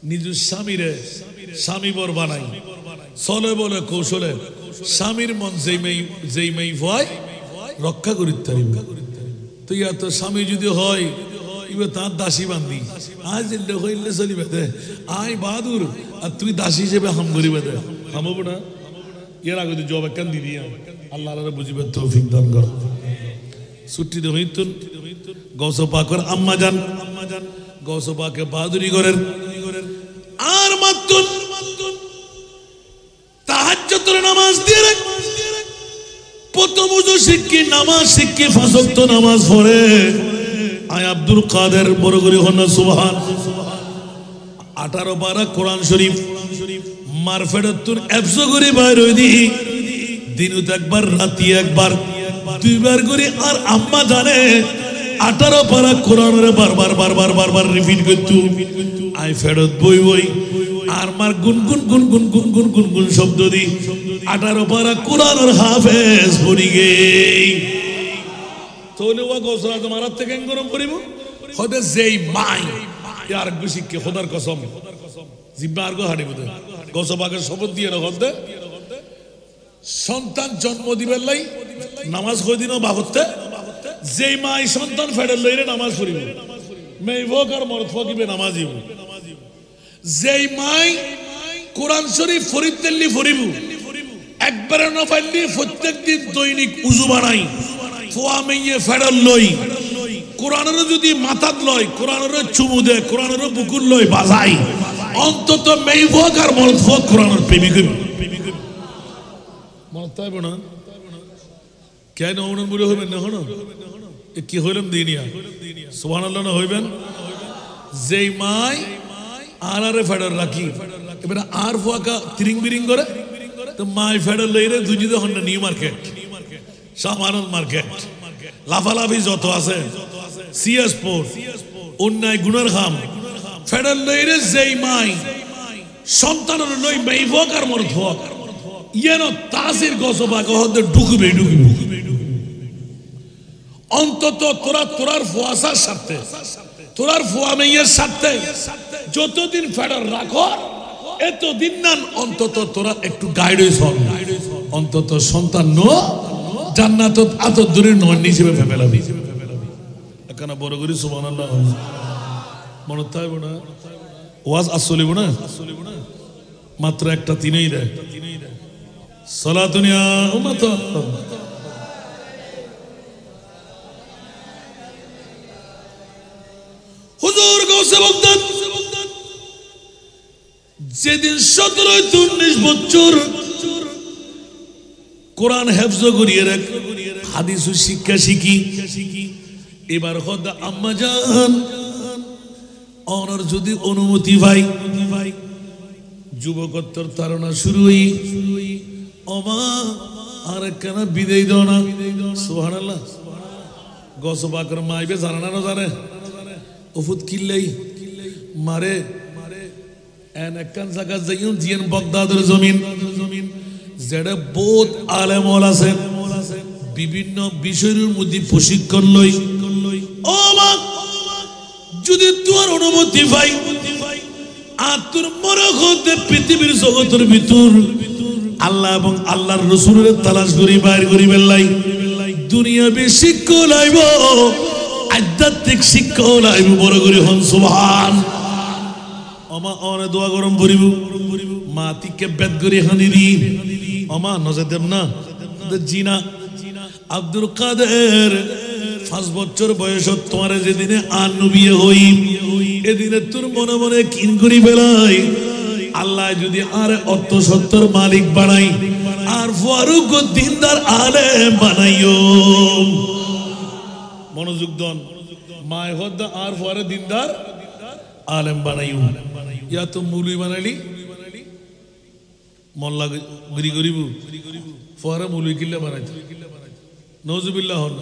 निज स्वामी रे स्वामी बर बानाई चले बोले कौशले स्वामीर मन जेई मेई भय रक्षा करिते पारिब तो या तो स्वामी যদি হয় ইবে তার দাসী বান্ধি আজ ইল্লে হইলে চলিবে দে আই বাহাদুর আর তুই দাসী হিসেবে হাম করিবে দে হামব না এর আগে জবাব কেন দি দিয়া আল্লাহ তাআলা বুঝিবে তৌফিক দান কর ছুটি দে হইতুন গৌস পাকের আম্মা জান গৌস পাকে বাহাদুরি করেন আর মাতুন তাহাজ্জুদের নামাজ দিয়ে প্রথম ওযু শিখি নামাজ শিখি পাঁচ ওয়াক্ত নামাজ পড়ে আয় আব্দুল কাদের বড় করে হন সুবহান 18 পারা কোরআন শরীফ মারফেরাতুন এফসো করে বাইর হই দি দিনত একবার রাতি একবার দুইবার করে আর আম্মা জানে 18 পারা কোরআনের বারবার রিপিট করতু আই ফেরত বই বই আর মার গুনগুন গুনগুন গুনগুন গুনগুন শব্দ দি 18 পারা কোরআনের হাফেজ বনি গই তোলে ওয়া গোসরা তোমার থেকে গরম করিব হদে যেই মাই ইয়ার গুশিকে খোদার কসম জিব্বার গো হাড়ি বুদে গোসবাকে শপথ দিয়ে রাখতে সন্তান জন্ম দিবেন লাই নামাজ কই দিনো বাবতে যেই মাই সন্তান ফেডেল লইরে নামাজ পড়িব মেই ভোকার মরদ ফকিবে নামাজিব যেই মাই কোরআন শরীফ ফরিদতেল্লি ফরিব একবার না ফাইলি প্রত্যেকদিন দৈনিক উযু বানাই ফোয়া মেয়ে ফেডেল লই কোরআনের যদি মাথাত লয় কোরআনের চুমু দে কোরআনের বুকুল লই বাজাই অন্তত মেই ভোকার মরদ ফক কোরআনের প্রেমিক মত তাইব না কেন ওনার মুড়ে হইবেন না হনো কি হইলাম দিনিয়া সুবহানাল্লাহ না হইবেন যেই মাই আরে ফেডার রাখি এবারে আর ফুয়াকা তিরিং বিরিং করে তো মাই ফেডার লইরে দুজিদে হন নিউ মার্কেট সামারন মার্কেট লাফালাফি যত আছে সিএস পোর্ট অন্যায় গুনার খাম ফেডার লইরে যেই মাই সন্তানের লই মেই ফক আর মরদ ফক ইয়েন তাসির গসবা গহদে ঢুকবে অন্তত তোরার ফুয়াসার সাথে তোরার ফুয়া মেয়ের সাথে যতদিন ফেডার রাখো এতদিন না অন্তত তোরা একটু গাইড হইছ অন্তত সন্তান জান্নাত আতর দূরে নন হিসেবে ফেলাবি এখানে বড় করি সুবহানাল্লাহ মনে থাকব না ওয়াজ আসলিব না মাত্র একটা তিনই দেয় সালাতুনিয়া উম্মাত হুজুর গৌসে বাগদাদ যেদিন 17-19 বছর কোরআন হেফজ করিয়ে রাখ হাদিস শিক্ষা শিখি এবার খোদা আম্মা জান ওনার যদি অনুমতি ভাই যুবকত্বর ধারণা শুরু হই ওমা আর কেন বিদায় দাও না সুবহানাল্লাহ গসবাকর মাইবে জানা না জানে ওফুত কিল্লাই মারে এন একখান জায়গা যাইও জিয়ান বাগদাদের জমিন যেটা বহুত আলেম আছে বিভিন্ন বিষয়ের মধ্যে প্রশিক্ষণ লই ও মা যদি তোমার অনুমতি পাই আর তোর মরক হতে পৃথিবীর জগতের ভিতর আল্লাহ এবং আল্লাহর রাসূলের তালাশ করি বাইর করি বেলাই দুনিয়াবি শিক্ষা লাইব আধ্যাত্মিক শিক্ষা লাইব বড় করে হন সুবহান ওমা অনে দোয়া গরম ভরিব মা তিকে বেদ করি হানি দি ওমা নজর দেব না জিনা আব্দুল কাদের 5 বছর বয়স তোমার যেদিনে আনবিয়ে হই এদিনে তোর মনে মনে কিন করি বেলাই আল্লাহ যদি আর অর্থ সত্তর মালিক বানাই আর ফারুক দিনদার আলেম বানাইও মনোযোগ দন মায় হদ্দা আর ফারে দিনদার আলেম বানাইও ইয়া তো মৌলভী বানাইলি মোল্লা গরি গরিব ফারে মৌলভী কিল্লা বানাইতো নওজুবিল্লাহ হন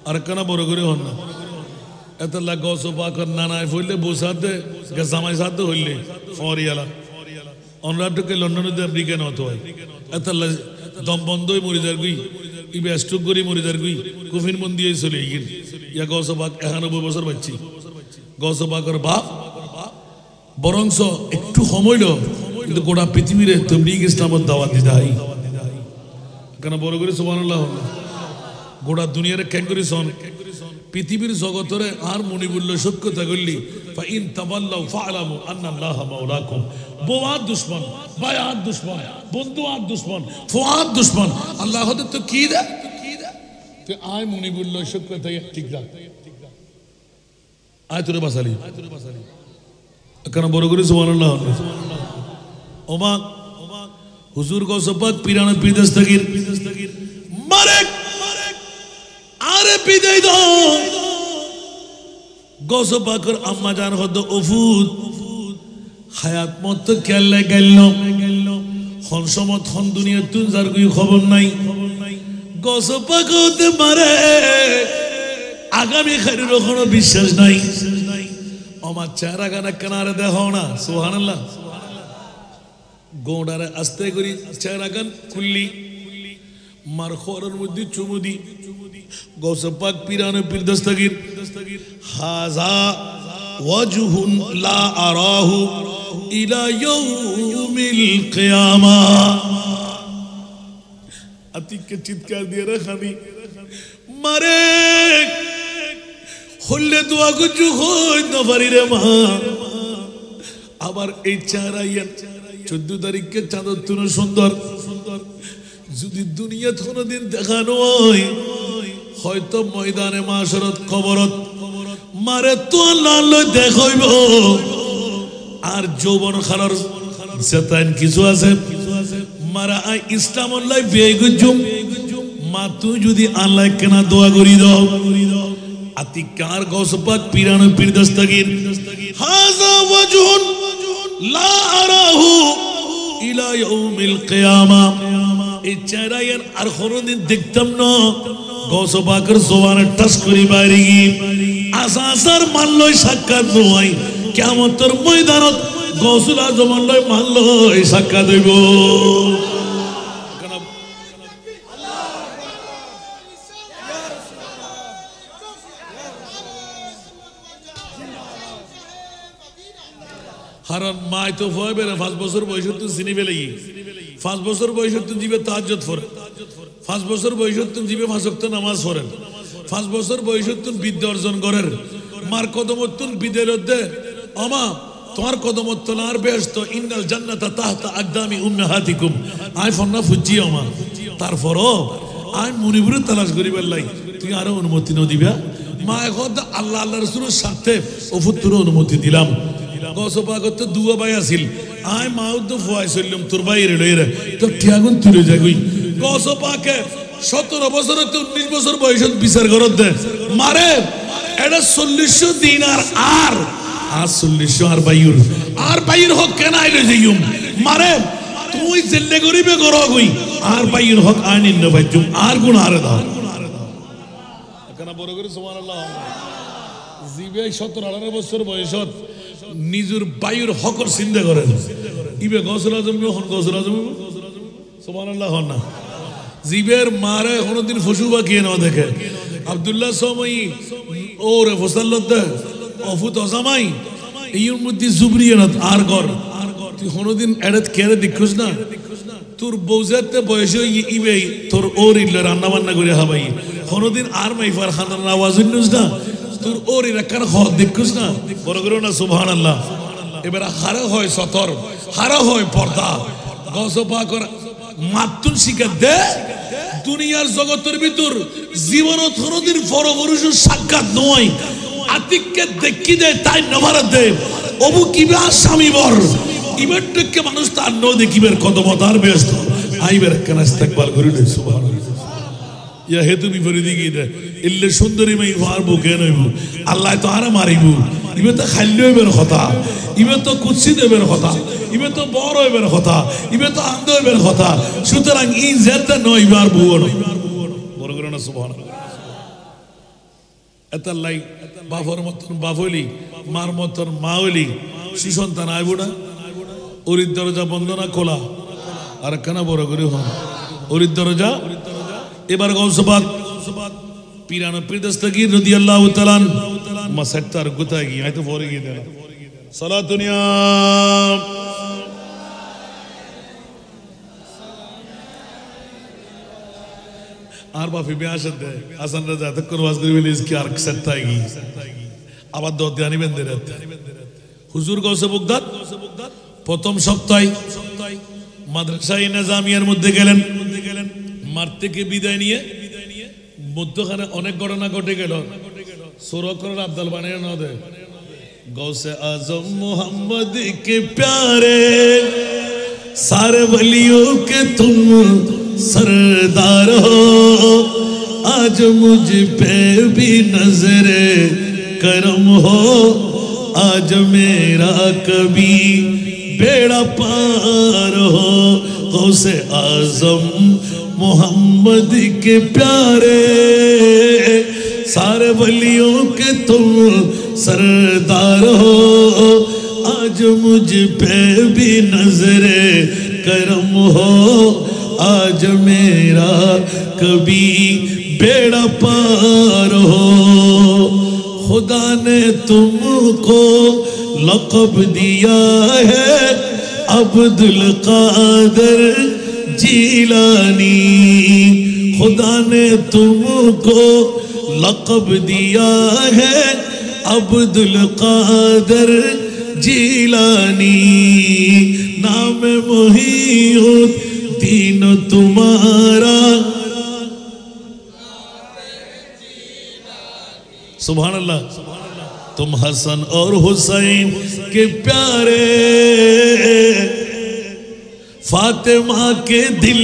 আর কানা বড় করে হন না এত গছ পাকর নানায় ফইলে বসাতে জামাই সাথে হইলে ফরিয়ালা অনরাটকে লন্ডনে আমেরিকা নত হয় এত দম বন্ধই মরি যার গুই ইবে স্ট্রোক করি মরি যার গুই কুফিন মন দিয়ে চলে গিয়ে ইয়া গছ পাক 91 বছর বাচ্চি গছ পাকর বাপ বরংস একটু সময় লো কিন্তু গোটা পৃথিবীর তবলিগ ইসলামের দাওয়াত দিতে হয় কেন বড় করে সুবহানাল্লাহ গোটা দুনিয়ার কেন করি সন পৃথিবীর জগতরে আর মনিবুল্ল সত্যতা করলি ফাইন তাওয়াল্লাউ ফাআলামু আন্নাল্লাহা মাওলাকুম বোয়াত দুশমন বায়াত দুশমন বন্ধুয়াত দুশমন ফুয়াত দুশমন আল্লাহ হতে তো কি দে তে আয় মনিবুল্ল সত্যতা ঠিক রাখ আয় তোরে বাসালি কেন বড় করে সুবহানাল্লাহ ওমা হুজুর গৌসপাক পিরানা পীর দস্তগীর মারে আরে বিদায় দাও গৌসপাকের আম্মা জান হদ ওফুদ হায়াত মত কেল্লে গেল হন সমত হন দুনিয়া তুই যার কোনো খবর নাই গৌসপাক হতে মারে আগামী খাইরের কোনো বিশ্বাস নাই আমার চেহারা গানা কেনারে দেখো না সুবহানাল্লাহ গোড়ারে আস্তে করি চেহারা গান খুললি মার খোরের মধ্যে চুমুদি গৌসপাক পিরানে পীর দস্তগীর হাযা ওয়াজহুন লা আরাহু ইলা ইয়াউমিল কিয়ামা আতিকে চিৎকার দিয়ে রাখানি মারে হলে দোয়া গুজু হই না পারি রে মা আবার এই চেহারা 14 তারিখে চাঁদের তুন সুন্দর যদি দুনিয়া কোনদিন দেখানো হয় হয়তো ময়দানে মাশরত কবরত মারে তো আল্লাহ দেখাইব আর যৌবন খালার সেতান কিছু আছে মারা আই ইসলাম আল্লাহ বেগুজুম মা তুই যদি আল্লাহ কেনা দোয়া করি দাও আতিকার গৌসপাক পিরানো পীর দস্তগীর হাযা ওয়াজহুন লা আরাহু ইলা ইয়াউমিল কিয়ামা এই চেহারায় আর কোনদিন দেখতাম না গৌসপাকের জওয়ানে টাচ করি বাইরে আসার মানলই সাক্ষাৎ নয় কিয়ামতের ময়দানত গৌসুল আজম লই মানলই সাক্ষাৎ হইব হারান মাই তো ভয় বেড়ে 5 বছর বয়স তুই চিনি ফেলে 5 বছর বয়স তুই জীবে তাহাজ্জুদ পড়ে 5 বছর বয়স তুই জীবে 5 ওয়াক্ত নামাজ পড়েন 5 বছর বয়স তুই বিদ্যা অর্জন করেন মার কদমত তুই বিদের দে আমা তোমার কদমত তোলার বেহেশত ইন্নাল জান্নাতা তাহতা আকদামি উম্মাহাতিকুম আই ফন্না ফুজি আমা তারপরও আই মুনিবুরে তালাশ করিবার লাই তুই আরো অনুমতি ন দিবা মা এখন আল্লাহ আল্লাহ রাসূলের সাথে ওফুত্তর অনুমতি দিলাম গসপা করতে দুয়া ভাই আছিল আই মাও তো ফুয়াই চললাম তোর বাইরে লইরে তো ঠিয়াগুন তুলে যাগুই গসপাকে 17 বছর হতে 19 বছর বয়সত বিচার করত দে মারে এটা 40 দিন আর 40 আর বাইর হক কেন আইলে যাইম মারে তুই জেলে গরিবে গর গই আর বাইর হক আইন ন ভাইজুম আর গুণ আর দাও কেন বড় করে সুবহানাল্লাহ জিবে 17-18 বছর বয়সত নিজের বাইর হকর চিন্তা করেন ইবে গসল আজম হন গসল আজম সুবহানাল্লাহ হন না জিবের মারে কোনদিন ফসু বা কে না দেখে আব্দুল্লাহ সময় ওরে ফসল্লত অফুত অজামাই এর মধ্যে জুবরিয়াত আর গর তুই কোনদিন এড়াত কেড়ে দেখছস না তোর বউজাতে বয়স ইবে তোর ওর ইল্লা রান্না বান্না করে হাবাই কোনদিন আর মাইফার খানার আওয়াজ হইনস না তোর ওর রাখার হদ দেখছস না বড় করে না সুবহানাল্লাহ এবার হারা হয় সতর হারা হয় পর্দা গসপা কর মাতুন শিখা দে দুনিয়ার জগতের ভিতর জীবনত কোনদিন পরপুরুষের সাক্ষাৎ নয় আতিককে দেখি দে তাই নভার দে অবু কিবা স্বামী বর ইবের থেকে মানুষ তার ন দেখিবের কদমত আর ব্যস্ত আইবের কেন ইস্তেকবাল করি দে সুবহানাল্লাহ ইয়া হেতু বিপরীত গিয়ে দে ইল্লে সুন্দরী মাই মারবো কেন আল্লাহ তো আর মারিব ইবে তো খাল্য হইবের কথা ইবে তো কুৎসি দেবের কথা ইবে তো বড় হইবের কথা ইবে তো আন্দ হইবের কথা সুতরাং ই জেরতে নয় বার বুয়ো বড় করে না সুবহানাল্লাহ এত লাই বাফর মতন বাফলি মার মতন মাওলি সুসন্তান আইব না ওরির দরজা বন্ধ না খোলা আর কেন বড় করে হন ওরির দরজা এবার গৌসবাদ পিরানো দস্তগীর রাদিয়াল্লাহু তাআলা মাসাত্তার গুতায় গিয়ে হয়তো পরে গিয়ে দেনা সালাতুনিয়া আর বাফি বেআশত দে হাসান রাজা তক ওয়াজ করি বলি ইসকি আর সত্তাই গি আবার দত জানি বেন দে হুজুর গৌসে বগদাদ প্রথম সপ্তাহে মাদ্রাসায়ে নিজামিয়ার মধ্যে গেলেন মার থেকে বিদায় নিয়ে মধ্যখানে অনেক ঘটনা ঘটে গেল সুরকর আব্দুল বানিয়ে না দে गौसे आजम मोहम्मद के प्यारे सारे वलियों के तुम सरदार हो आज मुझ पे भी नजरे करम हो आज मेरा कभी बेड़ा पार हो गौसे आजम मोहम्मद के प्यारे सारे वलियों के तुम सरदार हो आज मुझ पे भी नजरे करम हो आज मेरा कभी बेड़ा पार हो खुदा ने तुमको लक़ब दिया है अब्दुल कादिर जीलानी खुदा ने तुमको लक़ब दिया है अब्दुल कादिर जीलानी नाम मुहीउद्दीन तुम्हारा सुभान अल्लाह तुम हसन और हुसैन के प्यारे फातिमा के दिल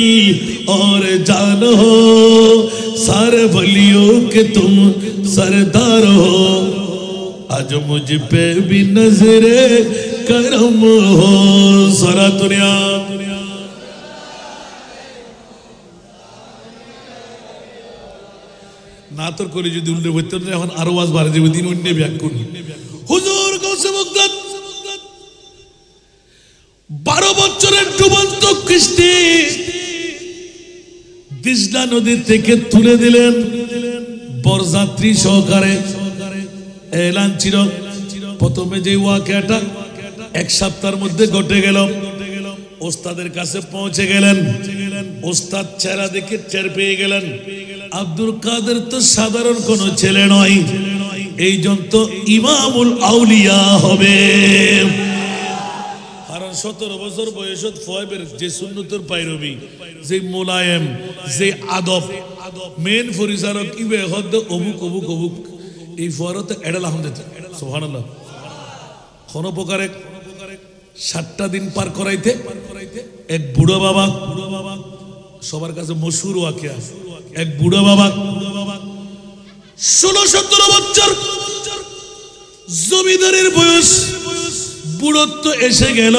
और जान हो सारे वलियों के तुम सरदार हो आज मुझ पे भी नजरे करम हो सारा दुनिया ना তোর করে যদি উল্লেখ হইতো না এখন আরো ওয়াজ বাড়ে যাবে দিন অন্য ব্যাকুল হুজুর গৌসে বগদাদ 12 বছরের ডুবন্ত কিস্তি দিজলা নদী থেকে তুলে দিলেন বরযাত্রী সহকারে এলান ছিল প্রথমে যে ওয়াকিয়াটা এক সপ্তাহের মধ্যে ঘটে গেল। ওস্তাদের কাছে পৌঁছে গেলেন, ওস্তাদ চেহারা দেখে টের পেয়ে গেলেন আব্দুল কাদের তো সাধারণ কোনো ছেলে নয়, এই জন তো ইমামুল আউলিয়া হবে। কারণ 17 বছর বয়সত ফয়েবের যে সুন্নতের পাইরবি, যে মোলায়েম, যে আদব, মেন পরিচারক ইবে হদ অবুক অবুক অবুক, এই ফরতে এডাল আহমদ সুবহানাল্লাহ। কোন প্রকারে 7টা দিন পার করাইতে এক বুড়ো বাবা, সবার কাছে মশহুর ওয়াকিয়া, এক বুড়ো বাবা 16-17 বছর জমিদারের বয়স, বুড়ত্ব এসে গেল,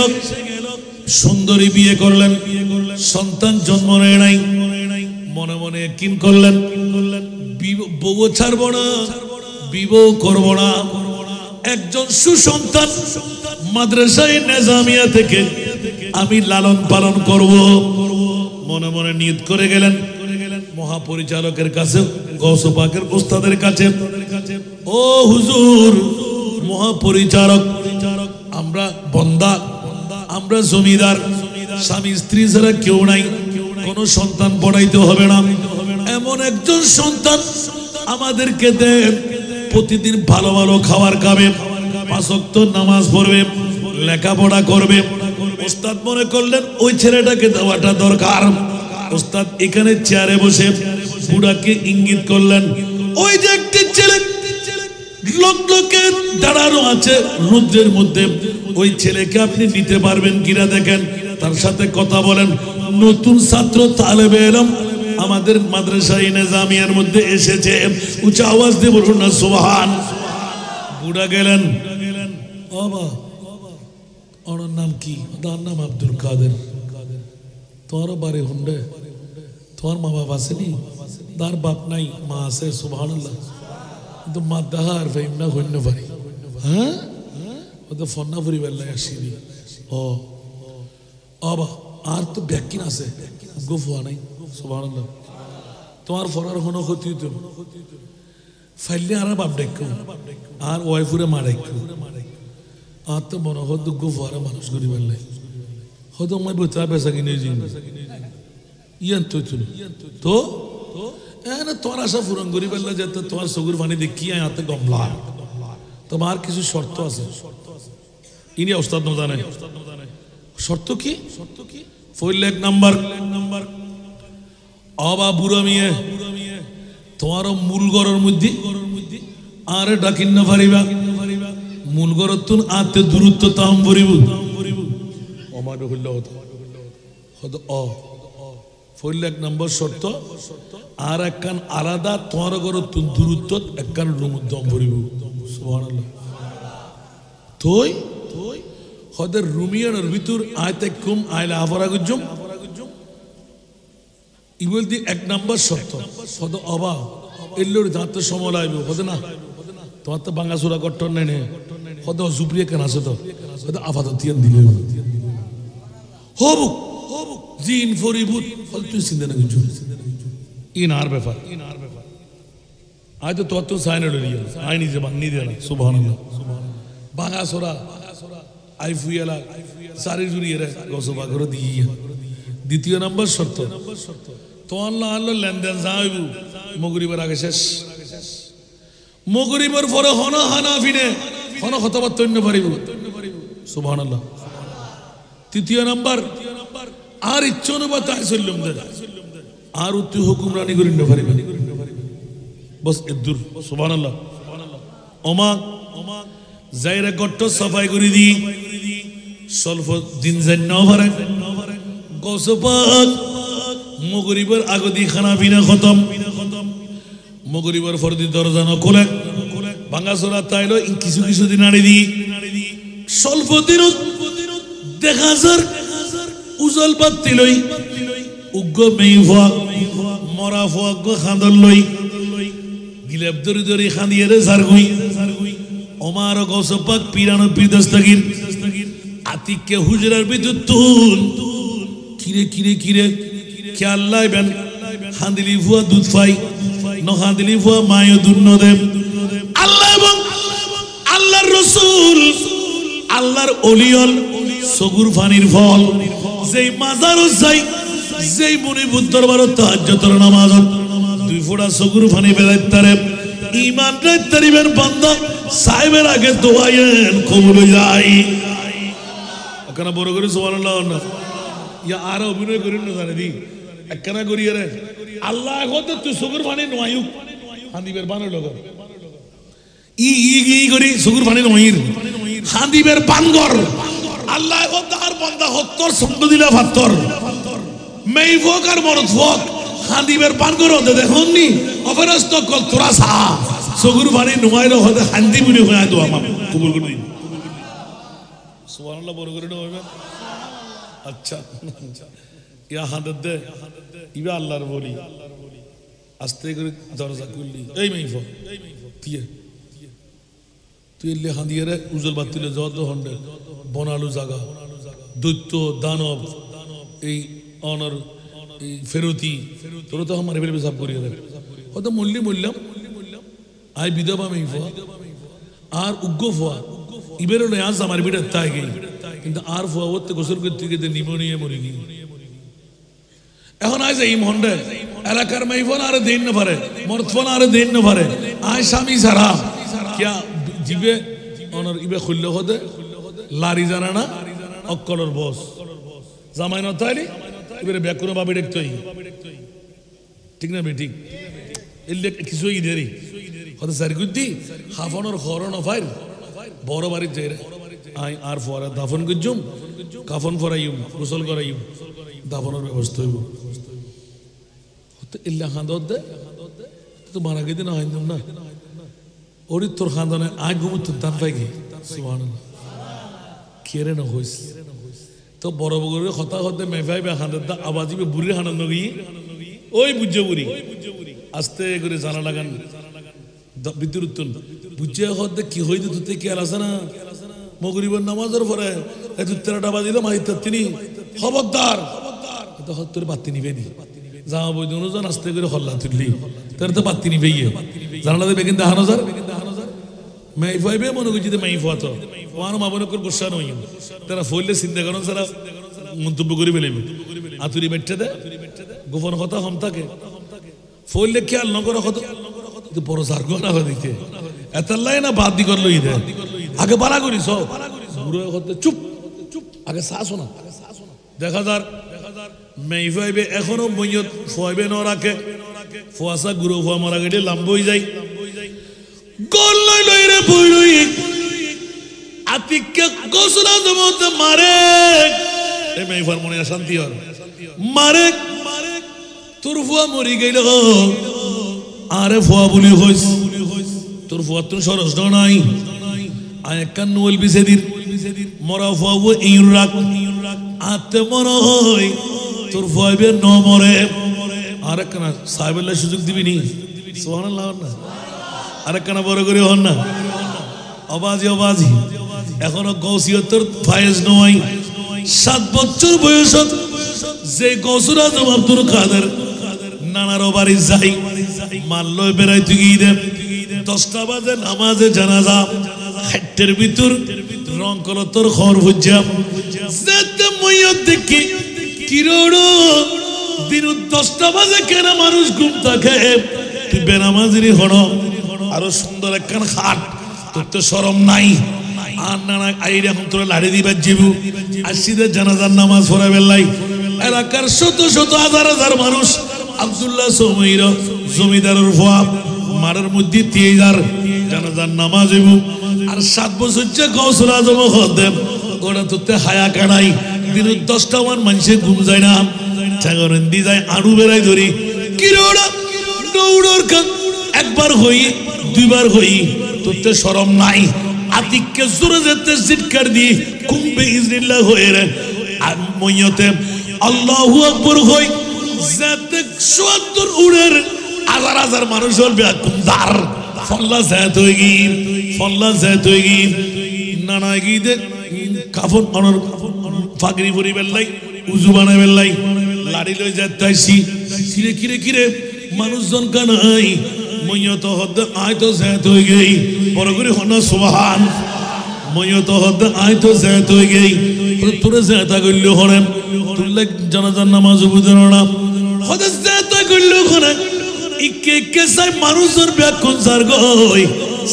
সুন্দরী বিয়ে করলেন, সন্তান জন্ম নেয় নাই, মনে মনে কিন করলেন বউ ছাড়বো না, বিবাহ করব না, একজন সুসন্তান মাদ্রাসায়ে নিজামিয়া থেকে আমি লালন পালন করব। মনে মনে নিয়ত করে গেলেন মহাপরিচালকের কাছে, গৌস পাকের ওস্তাদের কাছে, ও হুজুর মহাপরিচালক, আমরা বন্দা, আমরা জমিদার, স্বামী স্ত্রী ছাড়া কেউ নাই, কোনো সন্তান পড়াইতে হবে না, এমন একজন সন্তান আমাদেরকে দেন, প্রতিদিন ভালো ভালো খাবার খাবে, 5 ওয়াক্ত নামাজ পড়বে, লেখাপড়া করবে। ওস্তাদ মনে করলেন ওই ছেলেটাকে দেওয়াটা দরকার। ওস্তাদ এখানে চেয়ারে বসে বুড়াকে ইঙ্গিত করলেন, ওই যে একটি ছেলে লোকে দাঁড়ানো আছে রুদ্রের মধ্যে, ওই ছেলেকে আপনি নিতে পারবেন কিনা দেখেন, তার সাথে কথা বলেন। নতুন ছাত্র তালেবে ইলম আমাদের মাদ্রাসায়ে নিজামিয়ার মধ্যে এসেছে, উচ্চ আওয়াজ দিয়ে বলুন না সুবহান। বুড়া গেলেন, বাবা ওর নাম কি? তার নাম আব্দুল কাদের। তোর বাড়ি হুন্ডে, তোর মা বাবা আসেনি? তার বাপ নাই, মা আছে, সুবহানাল্লাহ। কিন্তু মা দাহার ফেম না হইন্য পারি, হ্যাঁ ও তো ফন্না ফুরি বেল্লাই আসিনি। ও বাবা আর তো ব্যাকিন আছে, গুফা নাই, সুবহানাল্লাহ। তোমার ফরার কোনো ক্ষতি হইতো ফাইলে আর বাপ ডাক্য আর ওয়াইফুরে মা ডাক্য, আর তো মনে হতো গুফারে মানুষ করি বেল্লাই হয়তো মই বইতা বেচা কিনে যাই ইয়ান তো এনে তোর আশা পূরণ করি বেলা যেতে তোমার চকুর পানি দেখি হাতে গমলা। তোমার কিছু শর্ত আছে, ইনি ওস্তাদ ন জানে শর্ত কি? ফইল 1 নাম্বার, অবা বুড়ো মিয়ে তোমার মূল গড়ের মধ্যে আরে ডাকিন না পারিবা, মূল গড় তুন আতে দূরত্ব তাম পরিব আমার হইল হতো অ ফইল 1 নম্বর শর্ত। আর একখান আলাদা তোমার গড় তুন দূরত্ব একখান রুম দম পরিব, সুবহানাল্লাহ। তোই হদের রুমিয়ানের ভিতর আয়তে কুম আইলা আফরা গুজুম ইবল দি 1 নম্বর শর্ত হদ অবা এল্লোর দাঁত সময় লাগবে হদে না, তোমার তো বাঙ্গাসুরা কট্টর নেনে হদ জুপ্রিয়া কেন আছে তো হদ আপাতত তিয়ান দিলে হবুক জিন ফরিবুত হদ তুই চিন্তা না কিছু ইনার ব্যাপার আয় তো তোর তো সাইন লইয়া আই নিজে বান্নি দে না, সুবহানাল্লাহ। বাঙ্গাসুরা আই ফুয়ালা সারি জুড়িয়ে রে গসবা করে দিয়া। 2 নম্বর শর্ত তো আল্লাহ আল্লাহ লেনদেন যাইব মগরিবের আগে শেষ, মগরিবের পরে হন হানাফিনে হন খতবাত তৈন্য পারিব, সুবহানাল্লাহ। 3 নম্বর আর ইচ্ছা অনুবাদ আইসল্লম দে আর তুই হুকুমরানি করি না পারিব বস এদুর, সুবহানাল্লাহ। ওমা যাইরা গট্ট সাফাই করে দি স্বল্প দিন যাই না পারে গসপাক মগরিবের আগদি খানা পিনা খতম, মগরিবের ফরদি দরজা ন খোলে ভাঙ্গাচোরা তাইলো কিছু দিন আড়ে দি স্বল্প দিন দেখা যার উজল বাত্তি লই উগ্র মেই ফুয়া মরা ফুয়া খাঁদর লই গিলেব দরি দরি খাঁদিয়ে রে সারগুই ওমার গসপাক পিরানো পিরদস্তাগির আতিককে হুজরার ভিতর তুল কিরে কিরে কিরে খেয়াল লাইবেন হাঁদিলি ফুয়া দুধ পাই ন হাঁদিলি ফুয়া মায়ও দুধ ন দেব। আল্লাহ এবং আল্লাহর রাসূল আল্লাহর ওলিয়ল সগুর ফানির ফল যেই মাজারও যাই যেই মুনি বুদ্ধর বারো তাহাজ্জুদের নামাজত দুই ফোঁটা সগুর ফানি বেলাইতারে ঈমান রাইতারিবেন বান্দা সাহেবের আগে দোয়ায়েন কবুল হয়ে যায় একখানা বড় করে সুবহানাল্লাহ না ইয়া আর অভিনয় করেন না জানে দি একখানা করি রে আল্লাহ এখন তুই সগুর ফানি নয়ুক হান্দিবের বানের লোক ই করি সগুর ফানি নয়ির হান্দিবের বানগর আল্লাহ এখন তার বান্দা হত্তর সঙ্গ দিলা ভাত্তর মেই ফোক আর মরদ ফোক হান্দিবের বানগর হতে দেখুন নি অপরাস্ত কল তোরা সা সগুর ফানি নয়র হতে হান্দি মুনি হয়ে দোয়া মাপ কবুল করে দিন সুবহানাল্লাহ বড় করে হবে আচ্ছা ইয়া হাদত দে ইবা আল্লাহর বলি আস্তে করে দরজা খুললি এই মেইফ দিয়ে তুই এলে হাঁদিয়ে উজল বাতিলে যত হন্ডে বনালু জাগা দৈত্য দানব এই অনর এই ফেরতি তোরা তো আমার এবারে পেশাব করিয়ে দেবে হয়তো মূল্যাম আই বিধবা মেইফ আর উগ্র ফোয়া ইবেরও নয় আজ আমার বিটার তাই গেই কিন্তু আর ফোয়া ওতে গোসল করতে গিয়ে নিমোনিয়া মরি গিয়ে এখন আজ এই মন্ডে এলাকার মেইফোন আরে দিন না পারে মরতফোন আরে দিন না পারে আয় স্বামী সারা কিয়া জিবে অনর ইবে খুললে হতে লারি জানা না অক্কলর বস জামাই না তাইলি এবারে ব্যাকুনো ভাবে দেখতই ঠিক না বে ঠিক এলে কিছুই দেরি হতে সারি গুদ্দি হাফনর খরন অফাইর বড় বাড়ির যাই রে আই আর ফোয়ারা দাফন গুজুম কাফন ফরাইম গোসল করাইম দাফনের ব্যবস্থা হইব ইল্লা খান্দর দে তো মারা গেদিন আইন্দম না ওরি তোর খান্দনে আই ঘুমু তোর দান পাই গে সুবহানাল্লাহ কেরে না হইস তো বড় বড় কথা হতে মেফাই বে খান্দর দা আবাজিবে বুড়ি হানন নগি ওই বুজ্জে বুড়ি আস্তে করে জানা লাগান বিদ্যুৎ উত্তন বুঝে হতে কি হইতে তুতে কি আর আছে না মগরিবের নামাজের পরে এই তেরোটা বাজিলে মাইতে তিনি খবরদার তো হত্তর বাতি নিবে নি জামা বই দুজন আস্তে করে হল্লা তুললি তোর তো বাতি নিবে জানালাতে বেগিন দা হাজার মাই ফাইবে মনে করছি মাই ফাতো ওয়ানো মাবনে কর গুসা নই তারা ফইলে চিন্তা করেন সারা মন্তব্য করে ফেলবে আতুরি বেটে দে গোপন কথা হম থাকে ফইলে খেয়াল নকর কথা বড় সার্গ না দিতে এতলাই না বাদ দি করলো ঈদে আগে বাড়া করি সব বুড়ো হতে চুপ আগে শ্বাস না দেখা যার মেই ফাইবে এখনো মইয়ত ফাইবে ন রাখে ফুয়াশা গুরু ফুয়া মারা গেটে লাম্বই যাই গোল লই লই রে বইরই আতিকে গোসলা জমতে মারে এ মেই ফার মনে শান্তি হল মারে তোর ফুয়া মরি গেল আরে ফুয়া বলি হইস তোর ফুয়া তো সরস নাই আয় কান্নুল বিসেদির মরা ফুয়া ইউর রাখ আতে মরা হই তোর ফুয়াবে ন মরে আরেকখানা সাহেবের সুযোগ দিবি নি সুবহানাল্লাহ না আরেকখানা বড় করে হন না অবাজি এখনো গৌসিয়তর ফায়েজ নয় 7 বছর বয়স যে গৌসুরা আব্দুল কাদের নানার বাড়ি যাই মাল্লো বেড়াই তুই ঈদে 10টা বাজে নামাজে জানাজা হাটের ভিতর রং কলো তোর খর বুঝাম যেতে মইয়ত দেখি কিরোড়ো দিন 10টা বাজে কেন মানুষ ঘুম থাকে তুই বেনামাজিরি হন আরো সুন্দর একখান খাট তোর তো শরম নাই আর নানা আইরে এখন তোরা লাড়ি দিবার জীবু আসিদের জানাজার নামাজ পড়া বেলাই এলাকার শত শত হাজার মানুষ আব্দুল্লাহ সৌমির জমিদারের ফুয়া মারের মধ্যে 3000 জানাজার নামাজ হইব আর 7 বছর যে গৌসুল আজম হদেব ওরা তোতে হায়া কানাই দিন 10টা মান মানুষে ঘুম যায় না চাগরন্দি যায় আড়ু বেড়াই ধরি কিরোড়া দৌড়র কান একবার হই দুইবার হই তোতে শরম নাই আতিককে জোরে যেতে জিটকার দি কুম্বে ইজনিল্লাহ হয়ে রে আর মইয়তে আল্লাহু আকবার হই যেতে 70 উড়ের হাজার মানুষ হল বেকুমদার ফল্লা জাত হই গি নানা গি দে কাফন অনর ফাগরি পরি বেলাই উজু বানাই বেলাই লাড়ি লই যাইতাইছি কিরে মানুষজন কানাই মইয়ত হদ আয় তো জাত হই গই বড় করে হন সুবহান মইও তো হদ আই তো জাত হই গই তোরে জাতা কইল হরে তুলে জানাজার নামাজ বুঝন না হদ জাতা কইল হরে ইকে কে সাই মানুষের ব্যাকুন সার গই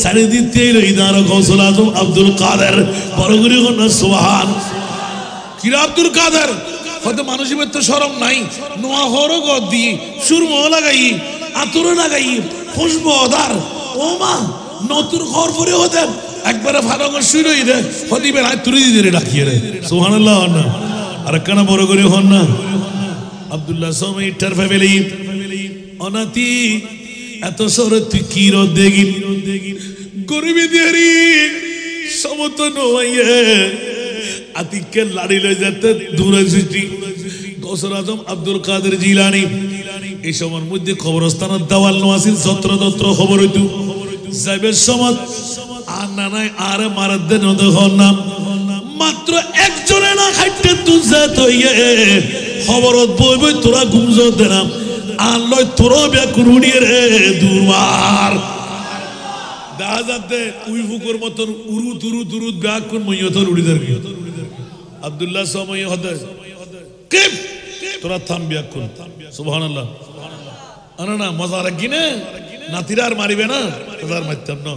সারি দিতে ইদার গৌসুল আজম আব্দুল কাদের বড়গুরি হন সুবহান কি আব্দুল কাদের হয়তো মানুষের তো শরম নাই নোয়া হরো গদ দি সুরমো লাগাই আতর লাগাই খুশবু ওদার ও মা নতুন ঘর পরে হতে একবারে ভালো করে শুরুই রে হদিবে না তুরি দিরে ডাকিয়ে রে সুবহানাল্লাহ না আর কেন বড় করে হন না আব্দুল্লাহ সোমাই টার ফ্যামিলি অনাতি এত সরে তুই কি রোদ দেগি গরিবি দেরি সমত নোয়াইয়ে আতিককে লাড়ি লয়ে যেতে দূরে সৃষ্টি গৌসুল আজম আব্দুল কাদের জিলানি এই সময়ের মধ্যে কবরস্থানের দেওয়াল নোয়াসিল ছত্র খবর হইতো যাইবে সমত আর না নাই আর মারার দেন হন না মাত্র একজনে না খাইতে তুলছে তৈয়ে খবরত বই বই তোরা গুমজ দেনা আর লয় তোরা ব্যাকুর উড়িয়ে রে দুর্বার দেখা যাতে উই ফুকুর মতন উরু ব্যাকুর মইয়তর উড়ি দের আব্দুল্লাহ সময় হদে কে তোরা থাম ব্যাকুর সুবহানাল্লাহ আনা না মজা রাখি না নাতিরা আর মারিবে না তার মারতাম না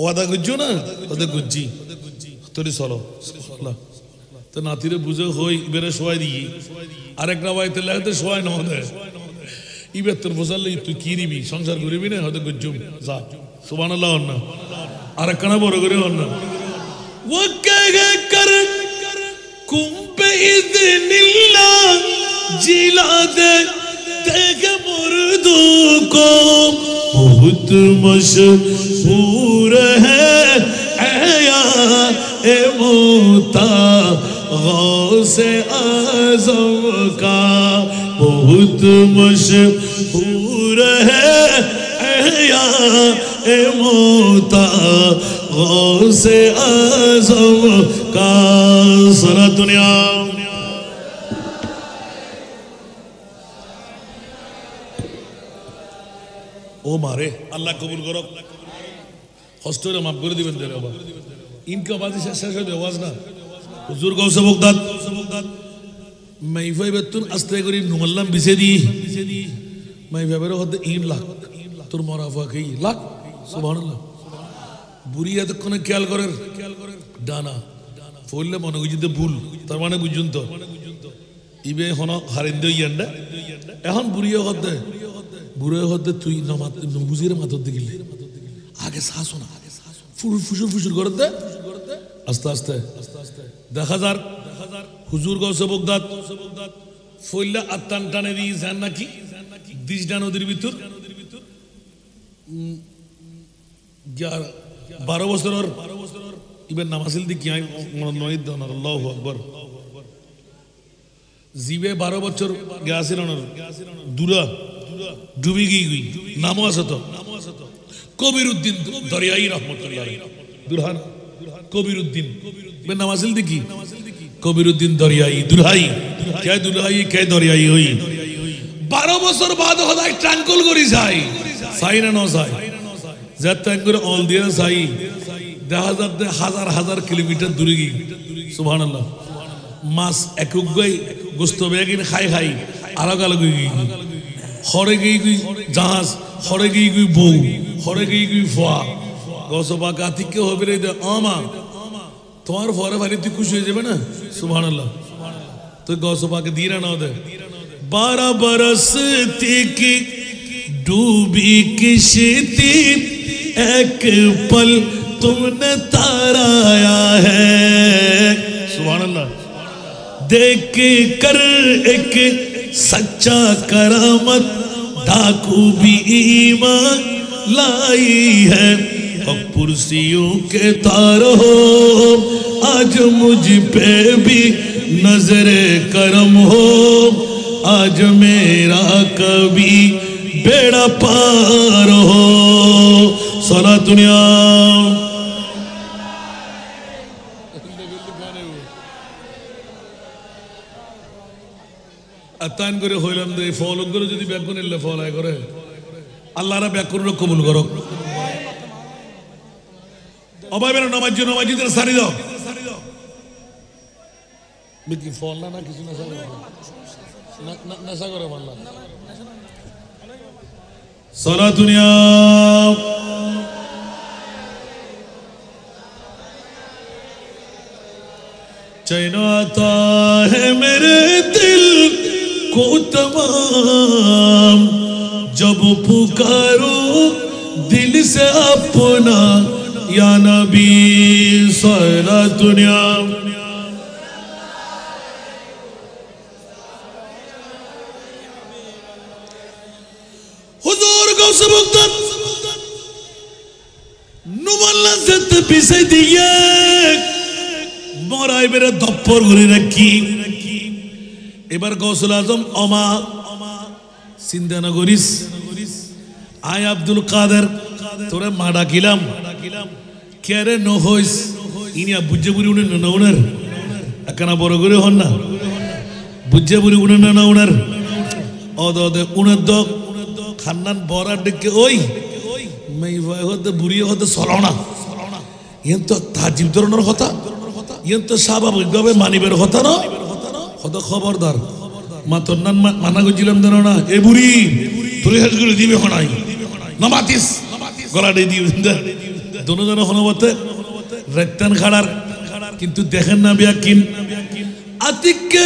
ওয়াদা গুজ্জো না ওদে গুজ্জি তোরি চলো সুবহানাল্লাহ তো নাতিরে বুঝে হই বেরে শোয়াই দিই আরেক না বাইতে লাগতে শোয়াই না হদে ইবে তোর বসালে তুই কি নিবি সংসার করিবি না হদে গুজ্জুম যা সুবহানাল্লাহ না আরেক কানা বড় করে হন না वो कह कर कुंपे इज़्निल्लाह जिला दे देख मुर्दू को बहुत मशहूर है या ए मोता गौसे आज़म का बहुत मशहूर है या ए मोता गौसे आज़म का सारा दुनिया ओ मारे अल्लाह कबूल करो हॉस्टल माफ कर दिबेन दे बाबा इनका बात शेष हो आवाज ना हुजूर गौसे बगदाद মাইফাই বেতুন আস্তে করি নুমাল্লাম বিছে দি মাইফাবের হতে 3 লাখ তোর মরাফা কি লাখ সুবহানাল্লাহ বুড়ি এতক্ষণে খেয়াল করেন ডানা ফললে মনে বুঝিতে ভুল তার মানে বুঝুন তো ইবে হন হারিন্দ ইয়ান্ডা এখন বুড়িয়ে হতে তুই বুঝিয়ে মাথর দিলে আগে শাসো না ফুসুর করে দে আস্তে আস্তে দেখা যার হুজুর গৌসে বগদাদ ফইল্লা আত্তান টানে দিয়ে যান নাকি দিশডা নদীর ভিতর 12 বছরের ইবেন নামাজিল দি কি নয়দ আল্লাহু আকবার জিবে 12 বছর গেছিল না দুরা ডুবি গই নামও আছে তো কবিরউদ্দিন দরিয়াই রহমাতুল্লাহ দুরহান কবিরউদ্দিন বে নামাজিল দি কি কবিরউদ্দিন দরিয়াই দুরহাই কে দুরহাই কে দরিয়াই হই 12 বছর বাদ হদাই ট্রাঙ্কল করি যায় সাই না ন যায় যাতে করে অল দিয়ে যাই দেখা যাতে হাজার কিলোমিটার দূরে গিয়ে সুবহানাল্লাহ মাছ একক গই গোস্ত বেগিন খাই আলাগ আলাগ গই হরে গই জাহাজ হরে গই বউ হরে গই ফোয়া গসবা গাতিকে হবে রে আমা তোমার ফরে ভারি তুই খুশি হয়ে যাবে না সুবহানাল্লাহ তো গসবাকে দিয়ে না দে 12 बरस की डूबी किश्ती एक पल तुमने ताराया है सुभान अल्लाह देख कर एक सच्चा करामत डाकू भी ईमान लाई है कुर्सियों के तारो आज मुझ पे भी नजरे करम हो आज मेरा कभी बेड़ा पार हो सारा दुनिया আতান করে হইলাম দে ফল করে যদি ব্যাকুনের লে ফল আয় করে আল্লাহরা ব্যাকুর কবুল করো অভাবে নমাজিদের সারি দাও কি ফল না কিছু নেশা করে মানলাম সালা দুনিয়া चैन आता है मेरे दिल को तमाम जब पुकारो दिल से अपना या नबी सारा दुनिया हुजूर गौस मुक्तद नुमल्ला जत पिसे दिए মরাই বেরে দপ্পর ঘুরে রাখি এবার গৌসুল আজম অমা চিন্তা না করিস আয় আব্দুল কাদের তোরা মা ডাকিলাম কেরে ন হইস ইনিয়া বুঝে বুড়ি উনি না উনার একখানা বড় করে হন না বুঝে বুড়ি উনি না উনার অদ উনার দক খান্নান বরার ডেকে ওই মাই ভাই হতে বুড়ি হতে চলো না ইয়েন তো তাজিব ধরনের কথা ইয়েন তো স্বাভাবিকভাবে মানিবের কথা না কত খবরদার মা তোর নান মানা গেছিলাম জানো না এ বুড়ি তোর হাজ করে দিবে হনাই নামাতিস গলা দিয়ে দিবে দোনো জন হনবতে রাইতান খাড়ার কিন্তু দেখেন না বিয়াকিন আতিককে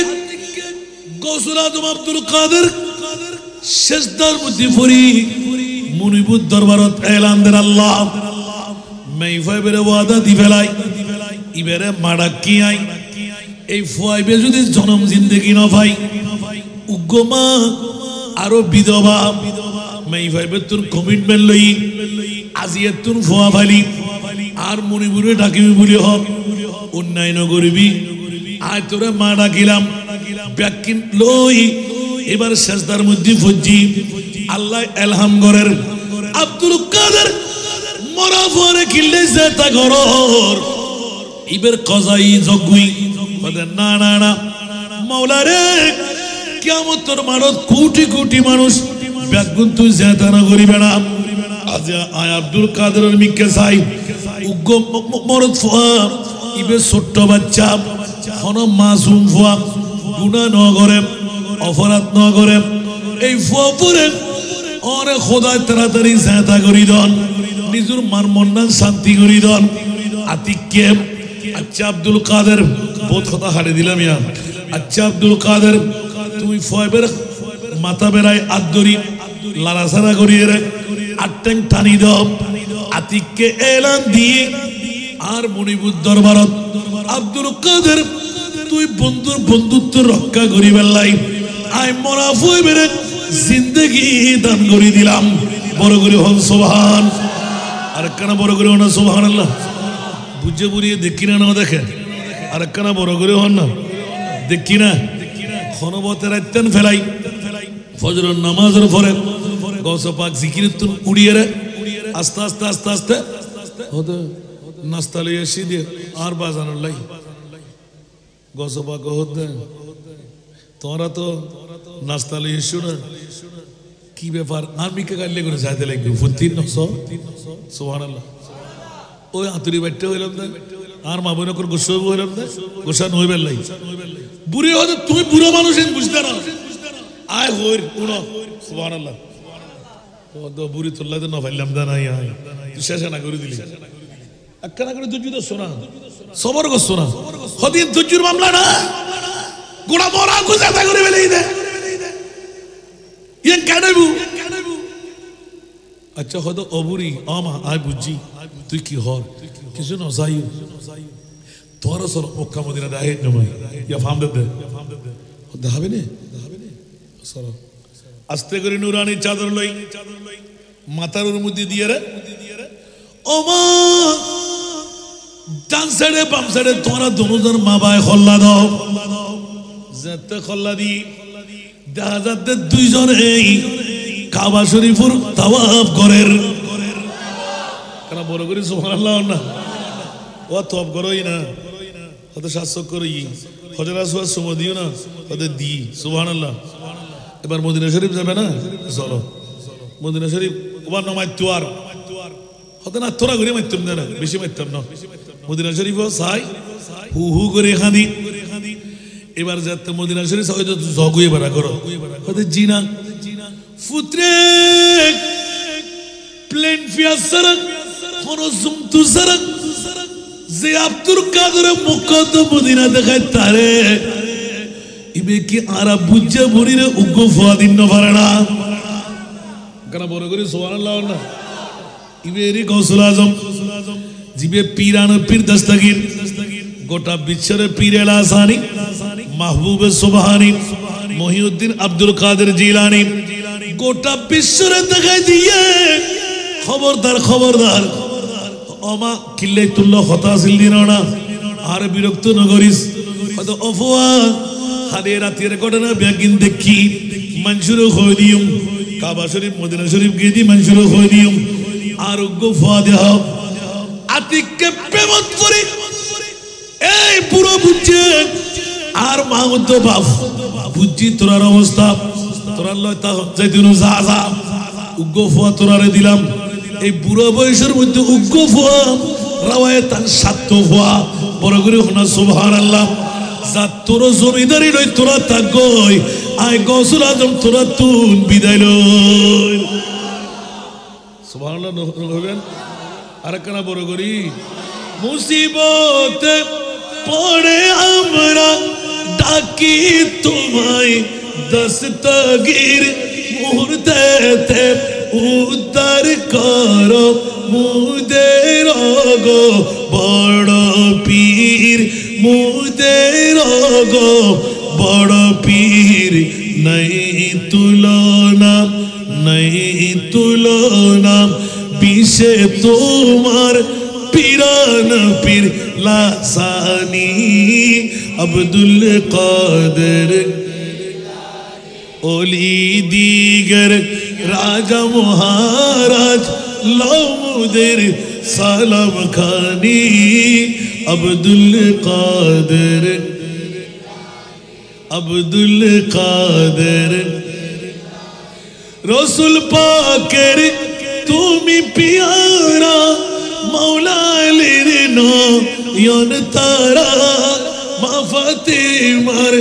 গৌসুল আজম আব্দুল কাদের সেজদার মধ্যে পড়ি মুনিবুদ দরবারত এলান দেন আল্লাহ মাইফাই বেরে ওয়াদা দি ফেলাই ইবেরে মাডা কি আই এই ফুয়াইবে যদি জনম জিন্দেগি না ভাই উগ্গমা আরো বিধবা মাইফাইবে তোর কমিটমেন্ট লই আজিয়ে তোর ফুয়া ফালি আর মনিপুরে ডাকিবি বলি হক উন্নয়ন করবি আয় তোরে মা ডাকিলাম ব্যাকিন লই এবার সেজদার মধ্যে ফজ্জি আল্লাহ এলহাম করের আব্দুল কাদের মরা পরে কিল্লে যেতা ঘরর ইবের কজাই জগুই বলে না না না মাওলা রে কিয়ামতের মানত কোটি কোটি মানুষ ব্যাগুন তুই যেতা না করিবে না আজ আয় আব্দুল কাদেরের মিকে চাই উগ্গ মরদ ফুয়া ইবে ছোট্ট বাচ্চা হন মাসুম ফুয়া গুনাহ ন করে অপরাধ ন করে এই ফুয়া পরে অরে খোদায় তাড়াতাড়ি যেতা করি দন নিজের মার মন্নান শান্তি করি দন আতিককে আচ্ছা আব্দুল কাদের বহুত কথা হারে দিলাম ইয়া আচ্ছা আব্দুল কাদের তুমি ফয়বের মাথা বেড়ায় আদরি লারাসারা করিয়ে রে আট্টেং টানি দাও আতিককে এলান দিয়ে আর মনিবুদ দরবারত আব্দুল কাদের তুই বন্ধুর বন্ধুত্ব রক্ষা করিবার লাই আই মরা ফয়বের জিন্দেগি দান করি দিলাম বড় করে হন সুবহান আর একখানা বড় করে হন সুবহানাল্লাহ বুঝে বুড়িয়ে দেখি না দেখে আর একখানা বড় করে হন না দেখি না খনবতের আত্যান ফেলাই ফজরের নামাজের পরে গৌস পাক জিকির তুন উড়িয়ে রে আস্তে আস্তে আস্তে আস্তে হতে নাস্তা লইয়ে এসে দিয়ে আর বাজানোর লাই গৌস পাক হতে তোরা তো নাস্তা লইয়ে এসো না কি ব্যাপার আর মিকে গাইলে করে চাইতে লাগবে ফুতির নশো সুবহানাল্লাহ ওই আতুরি বাইটে হইলাম না আর মা বোন করে গোসা হইলাম না গোসা নইবেল লাই বুড়ি হতে তুমি বুড়ো মানুষ বুঝতে না আয় হইর উনো সুবহানাল্লাহ তো বুড়ি তোল্লা তো না ফাইলাম দা নাই আয় তুই শেষ না করে দিলি একখানা করে দুজু তো শোনা সবর গো শোনা হদিন দুজুর মামলা না গোড়া মরা গুজা করে বেলেই দে ইয়ে কেনবু আচ্ছা হয়তো অবুরি আমা আয় বুঝছি তুই কি হর কিছু না যাই তোরা সর মক্কা মদিনা দাহে নমাই ইয়া ফাম দে দেখাবে নে সর আস্তে করে নুরানি চাদর লই মাথার মধ্যে দিয়ে রে ও মা ডান সাইডে বাম সাইডে তোরা দুজন মা ভাই খল্লা দাও যেতে খল্লা দি দেখা যাতে দুইজন এই কাবা শরীফের তাওয়াফ করের কেন বড় করে সুবহানাল্লাহ না ও তওয়াফ করই না হয়তো শাস্ত্র করই হজর আসওয়াদ সময় দিও না হয়তো দি সুবহানাল্লাহ এবার মদিনা শরীফ যাবে না চলো মদিনা শরীফ ওবার নামাজ তুয়ার হতো না তোরা করে মারতাম না, বেশি মারতাম না। মদিনা শরীফও চাই হু হু করে খানি। এবার যাতে মদিনা শরীফ হয়তো জগুয়ে বেড়া করো, হয়তো জিনা ফুত্রে প্লেন ফিয়াস সারা কোন জুমতু সারা যে আব্দুল কাদের মুকদ্দ মদিনা দেখায় তারে ইবে কি আরা বুঝে বড়িরে উগ্র ফুয়াদিন ন পারে না কেন বড় করে সুবহানাল্লাহ না। ইবেরি গৌসুল আজম জিবে পীরানো পীর দস্তগীর গোটা বিশ্বরে পীর এল আসানি মাহবুবে সুবহানি মহিউদ্দিন আব্দুল কাদের জিলানি গোটা বিশ্বরে দেখাই দিয়ে খবরদার খবরদার অমা কিল্লাতুল্লাহ হতাসিল দিন না আর বিরক্ত নগরিস হয়তো অফওয়া হারে রাতের ঘটনা ব্যাগিন দেখি মনসুর হয়ে দিউম কাবা শরীফ মদিনা শরীফ গিয়ে দি মনসুর হয়ে দিউম আর গোফা দেহ আতিককে প্রেমত করে এই পুরো বুঝছে আর মাহমুদ বাপ বুঝছি তোরার অবস্থা তোরার লয় তা যাইতুন যা যা উগ্র ফুয়া তোরারে দিলাম। এই বুড়ো বয়সের মধ্যে উগ্র ফুয়া রাওয়ায় তার সাত ফুয়া বড় করে হোনা সুবহানাল্লাহ। যা তোর জমিদারি নয় তোরা থাকই আয় গৌসুল আজম তোরা তুন বিদায় লই সুবহানাল্লাহ হবেন। আর কেন বড় করি মুসিবতে পড়ে আমরা ডাকি তোমায় দস্তগীর মুহূর্তে উদ্ধার করো মুদের গো বড় পীর মুদের গো বড় পীর নাই তুলনা নাই তুলনা বিষে তোমার পীরান পীর লাসানি আব্দুল কাদের ওলি দিগর রাজা মহারাজ লৌমুদের সালাম খানি আব্দুল কাদের আব্দুল কাদের রসুল পাকের তুমি পিয়ারা মৌলা আলীর নয়ন তারা মা ফাতিমার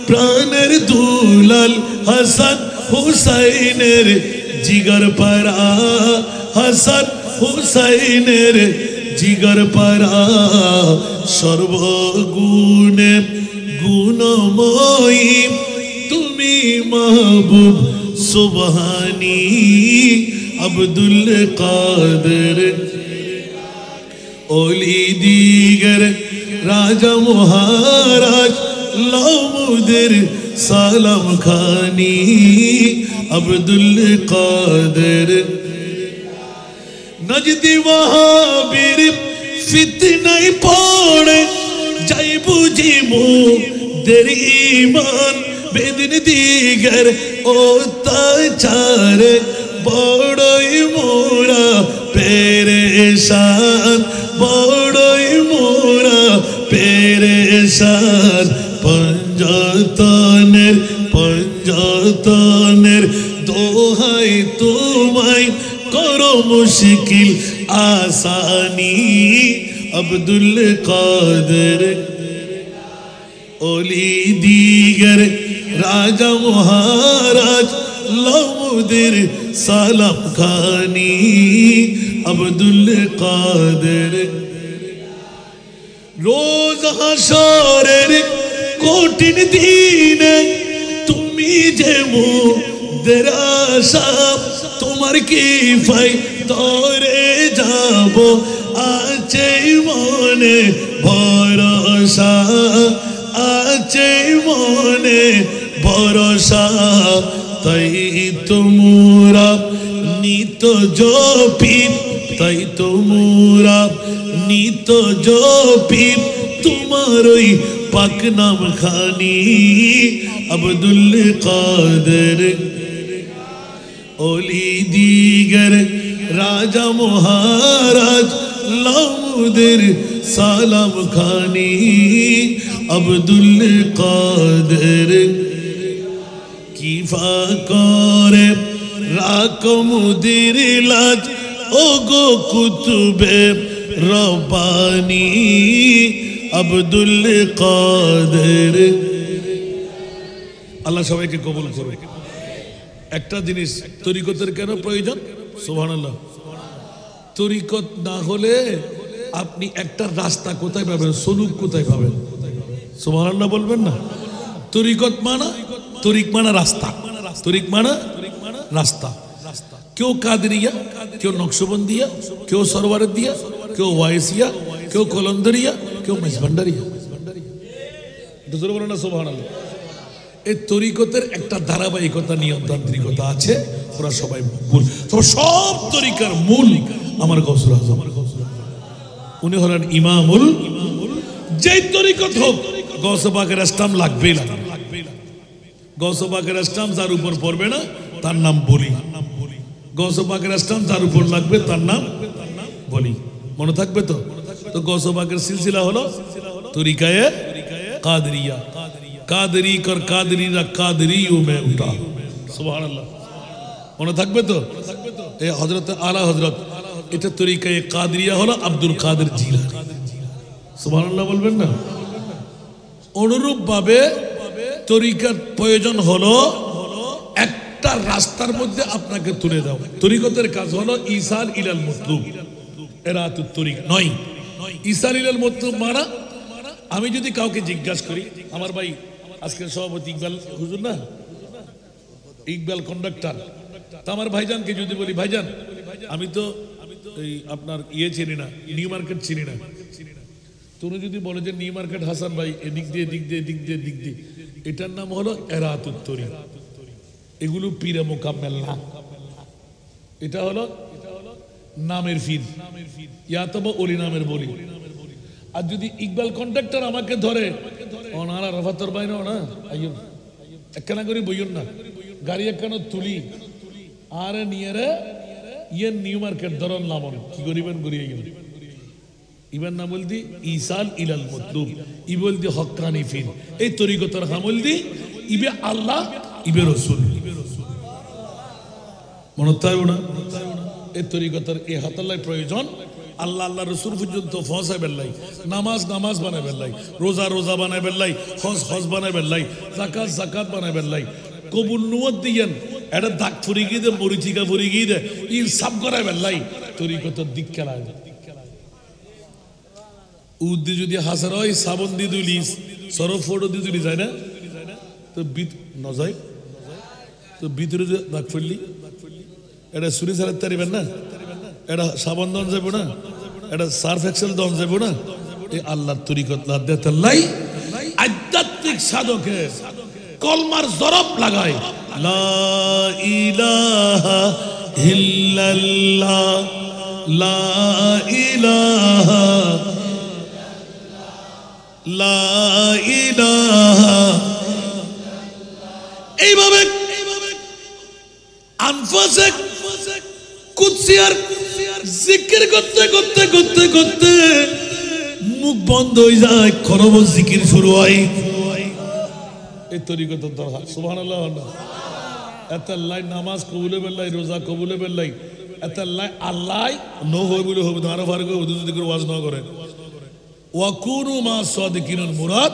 প্রাণের দুলাল হাসান হুসাইনের জিগর পারা হাসান হুসাইনের জিগর পারা সর্বগুণে গুণময়ী তুমি মাহবুব সুবহানি আব্দুল কাদের ওলি দিগর রাজা মহারাজ লৌমুদের সালাম খানি আব্দুল কাদের নজদি ওয়াহাবীর ফিতনায় পড়ে যাই বুঝি মুদের ঈমান বেদিন দিগর অত্যাচার বড়ই মোরা পেরেশান বড়ই মোরা পেরেশান পঞ্জতনের দোহাই তোমায় করো মুশকিল আসানি আব্দুল কাদের ওলি দিগর রাজা মহারাজ লৌমুদের সালাম খানি আব্দুল কাদের রোজ হাসরের কঠিন দিনে তুমি যে মুদের আশা তোমার কি ফাই তোরে যাব আছে মনে ভরসা আছে মনে ভরসা তাই তোমরা নিত জপি তাই তোমরা নিত জপি তোমারই পাক নাম খানি আব্দুল কাদের ওলি দিগর রাজা মহারাজ লৌমুদের সালাম খানি আব্দুল কাদের কিফা করে রাখ মুদির লাজ ও গো কুতুবে রব্বানি আব্দুল কাদের। আল্লাহ সবাইকে কবুল করুন। একটা জিনিস, তরিকতের কেন প্রয়োজন? সুবহানাল্লাহ। তরিকত না হলে আপনি একটা রাস্তা কোথায় পাবেন, সলুক কোথায় পাবেন? সুবহানাল্লাহ বলবেন না? তরিকত মানা, তরিক মানা রাস্তা, তরিক মানা রাস্তা। কেউ কাদরিয়া, কেউ নকশবন্দিয়া, কেউ সরওয়ারের দিয়া, কেউ ওয়াইসিয়া, কেউ কলন্দরিয়া, কেউ মেজভান্ডারিয়া। বুঝতে পারো না? সুবহানাল্লাহ। এই তরিকতের একটা ধারাবাহিকতা, নিয়মতান্ত্রিকতা আছে। ওরা সবাই মূল, সব তরিকার মূল আমার গৌসুল আজম। উনি হলেন ইমামুল। যেই তরিকত হোক গৌসে পাকের স্টাম্প লাগবেই লাগবে। গৌসে পাকের স্টাম্প যার উপর পড়বে না তার নাম বলি। গৌসে পাকের স্টাম্প যার উপর লাগবে তার নাম বলি। মনে থাকবে তো? তো গৌসে পাকের সিলসিলা হলো তরিকায়ে কাদরিয়া। কাদরি কর কাদরিরা কাদরিও মে উঠা। সুবহানাল্লাহ। মনে থাকবে তো? এই হযরত আলা হযরত, এটা তরিকায়ে কাদরিয়া হলো আব্দুল কাদের জিলানী। সুবহানাল্লাহ বলবেন না? অনুরূপ ভাবে তরিকার প্রয়োজন হলো একটা রাস্তার মধ্যে আপনাকে তুলে দাও। তরিকতের কাজ হলো ইসাল ইলাল মতলুব, এরাতুত তরিক নয়। ইসাল ইলাল মতলুব মানা, আমি যদি কাউকে জিজ্ঞাসা করি, আমার ভাই আজকের সভাপতি ইকবাল হুজুর না, ইকবাল কন্ডাক্টর, তা আমার ভাইজানকে যদি বলি, ভাইজান আমি তো এই আপনার ইয়ে চিনি না, নিউ মার্কেট চিনি না, তুমি যদি বলে যে নিউ মার্কেট হাসান ভাই এদিক দিয়ে দিক দিয়ে দিক দিয়ে দিক দিয়ে, এটার নাম হলো এরাতুত তরিক। এগুলো পীরে মোকাম্মেল না, এটা হলো নামের ফির, ইয়া তবে অলি নামের বলি। আর যদি ইকবাল কন্ট্রাক্টর আমাকে ধরে, ওনারা রফাতর ভাই না আইয়ো একখানা করে বইয়ন না, গাড়ি একখানা তুলি আর নিয়ে রে ইয়ে নিউ মার্কেট ধরন নামন কি করিবেন ঘুরিয়ে গেল। ইবার নাম বলতি ইসাল ইলাল মতলুব, ই বলতি হক্কানি ফির। এই তরিকতর হামল দি ইবে আল্লাহ ইবে রসুল। মনে তাই না? এই তরিকতর এই হাতাল্লাই প্রয়োজন। আল্লাহ আল্লাহ রসুল পর্যন্ত ফসাই বেল্লাই, নামাজ নামাজ বানাই বেল্লাই, রোজা রোজা বানাই বেল্লাই, হজ হজ বানাই বেল্লাই, জাকাত জাকাত বানাই বেল্লাই। কবুল নুয়াত দিয়েন এটা দাগ ফুরি গিয়ে দে, মরিচিকা ফুরি গিয়ে দে, ইনসাফ করাই বেল্লাই। তরিকতর দিক খেলায় উদ্দি যদি হাসার হয় সাবন দিয়ে দুলিস, সরফ ফটো দিয়ে দুলি যায় না, তো ন যায় তো ভিতরে দাগ ফুরলি এটা সুরি সারাতে পারিবেন না, এটা সাবান দন যাবো না, এটা সার্ফ এক্সেল দন যাবো না। এই আল্লাহর তরিকত লাদ্দাতাল্লাই আধ্যাত্মিক সাধকে কলমার জরব লাগায়, লা ইলাহা ইল্লাল্লাহ, লা ইলাহা, লা ইলাহা। এইভাবে আনফাসে কুদসিয়ার জিকির করতে করতে করতে করতে মুখ বন্ধ হয়ে যায়, করব জিকির শুরু হয়। এই তরিকতের দরকার। সুবহানাল্লাহ। এত লাই নামাজ কবুলে বেল্লাই, রোজা কবুলে বেল্লাই, এত লাই আল্লাহ ন হই বলে হবে না, আরো ফারক হবে যদি করে ওয়াজ না করে। ওয়াকুনু মা সাদিকিনুল মুরাদ,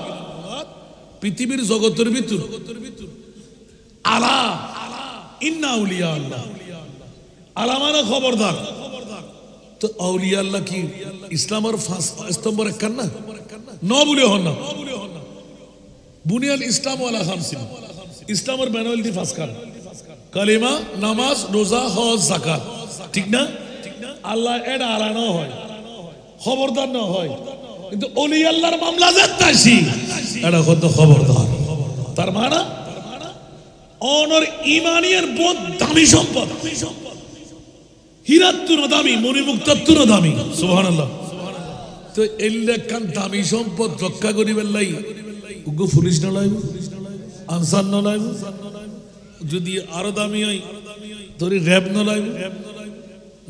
পৃথিবীর জগতের ভিতর আলা ইন্না আউলিয়া আল্লাহ, আলা মানে খবরদার। তো আউলিয়া আল্লাহ কি ইসলামের স্তম্ভের একখান না? ন বলে হন না। বুনিয়াল ইসলাম ওয়ালা খামসিন, ইসলামের ম্যানুয়াল দি ফাসকার কালিমা, নামাজ, রোজা, হজ, যাকাত, ঠিক না? আল্লাহ এটা আলা ন হয়, খবরদার ন হয়। কিন্তু ওলি আল্লাহর মামলা যাত্তাসি এটা কত খবরদার। তার মানে অনর ইমানিয়ার বহুত দামি সম্পদ, হীরাত্তুর দামি, মণিমুক্তাত্তুর দামি। সুবহানাল্লাহ। তো এলাকান দামি সম্পদ রক্ষা করিবার লাই উগ্র পুলিশ না লাইব, আনসার না লাইব, যদি আরো দামি হয় ধরি র্যাব না লাইব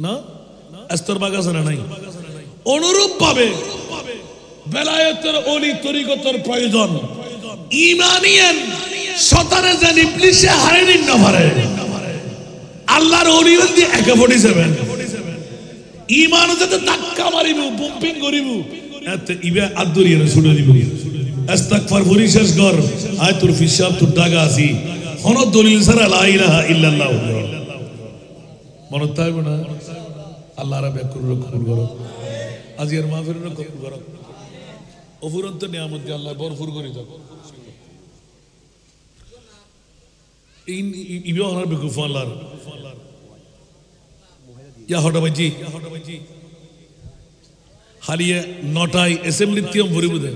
না, আস্তর বাগাছে না নাই। অনুরূপ ভাবে বেলায়েতের ওলি তরিকতের প্রয়োজন। ইমানিয়ান শতানে যেন ইবলিশে হারেনি না পারে। আল্লাহর ওলি হল দি 147, ইমান যাতে ধাক্কা মারিব পম্পিং করিব এতে ইবে আদরিয়ে ছুড়ে দিব ইস্তিগফার করি শেষ কর আয় তোর হিসাব তোর টাকা আসি কোন দলিল ছাড়া লা ইলাহা ইল্লাল্লাহ মনে থাকবে না আল্লাহ রাব্বুল কবুল করো আজকের মাহফিলের কবুল করো অফুরন্ত নিয়ামত দিয়ে আল্লাহ ভরপুর করে দাও ইবে ওনার বেকুফ আল্লাহর ইয়া হটাবাজি হালিয়ে নটায় অ্যাসেম্বলি তিয়ম ভরিব দে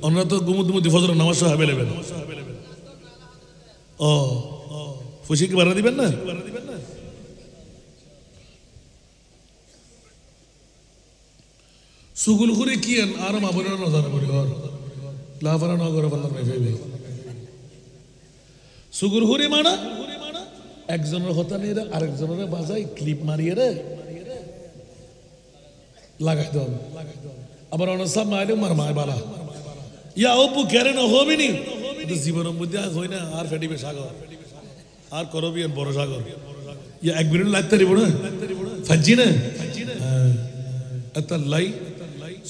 ওনারা তো গুমুদুমুদি ফজর নামাজ সহ অ্যাভেলেবেল ও খুশি কি বাড়া দিবেন না সুগুল করে কি আর মাবনা না জানা বলি ঘর লাফারা না করে বললাম নাই ফেবে সুগুল করে মানা একজনের কথা নিয়ে আরেকজনের বাজাই ক্লিপ মারিয়ে রে লাগাই দাও আবার অনেক সব মায়ের মার মায় বালা ইয়া অপু কেরে না হবে নি জীবনের মধ্যে হয় না আর ফেটিবে সাগর আর করবি বড় সাগর ইয়া এক মিনিট লাগতে দিব না ফাজি না এত লাই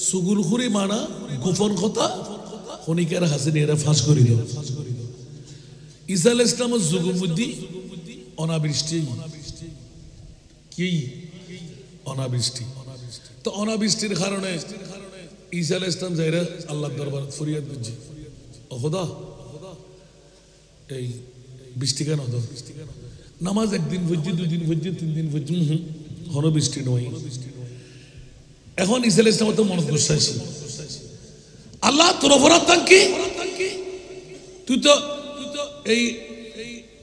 সুগুল খুরি মানা গোপন কথা খনিকার হাসিন এরা ফাঁস করি দাও ঈসা আলাইহিস সালামের যুগের মধ্যে অনাবৃষ্টি কি অনাবৃষ্টি তো অনাবৃষ্টির কারণে ঈসা আলাইহিস সালাম যাইরা আল্লাহর দরবারে ফরিয়াদ করছে ও খোদা এই বৃষ্টি কেন দাও নামাজ একদিন পর্যন্ত দুদিন পর্যন্ত তিন দিন পর্যন্ত হন বৃষ্টি নয় এখন ঈসা আলাইহিস সালাম তো মনে গুছাইছে আল্লাহ তোর অপরাধ কি তুই তো এই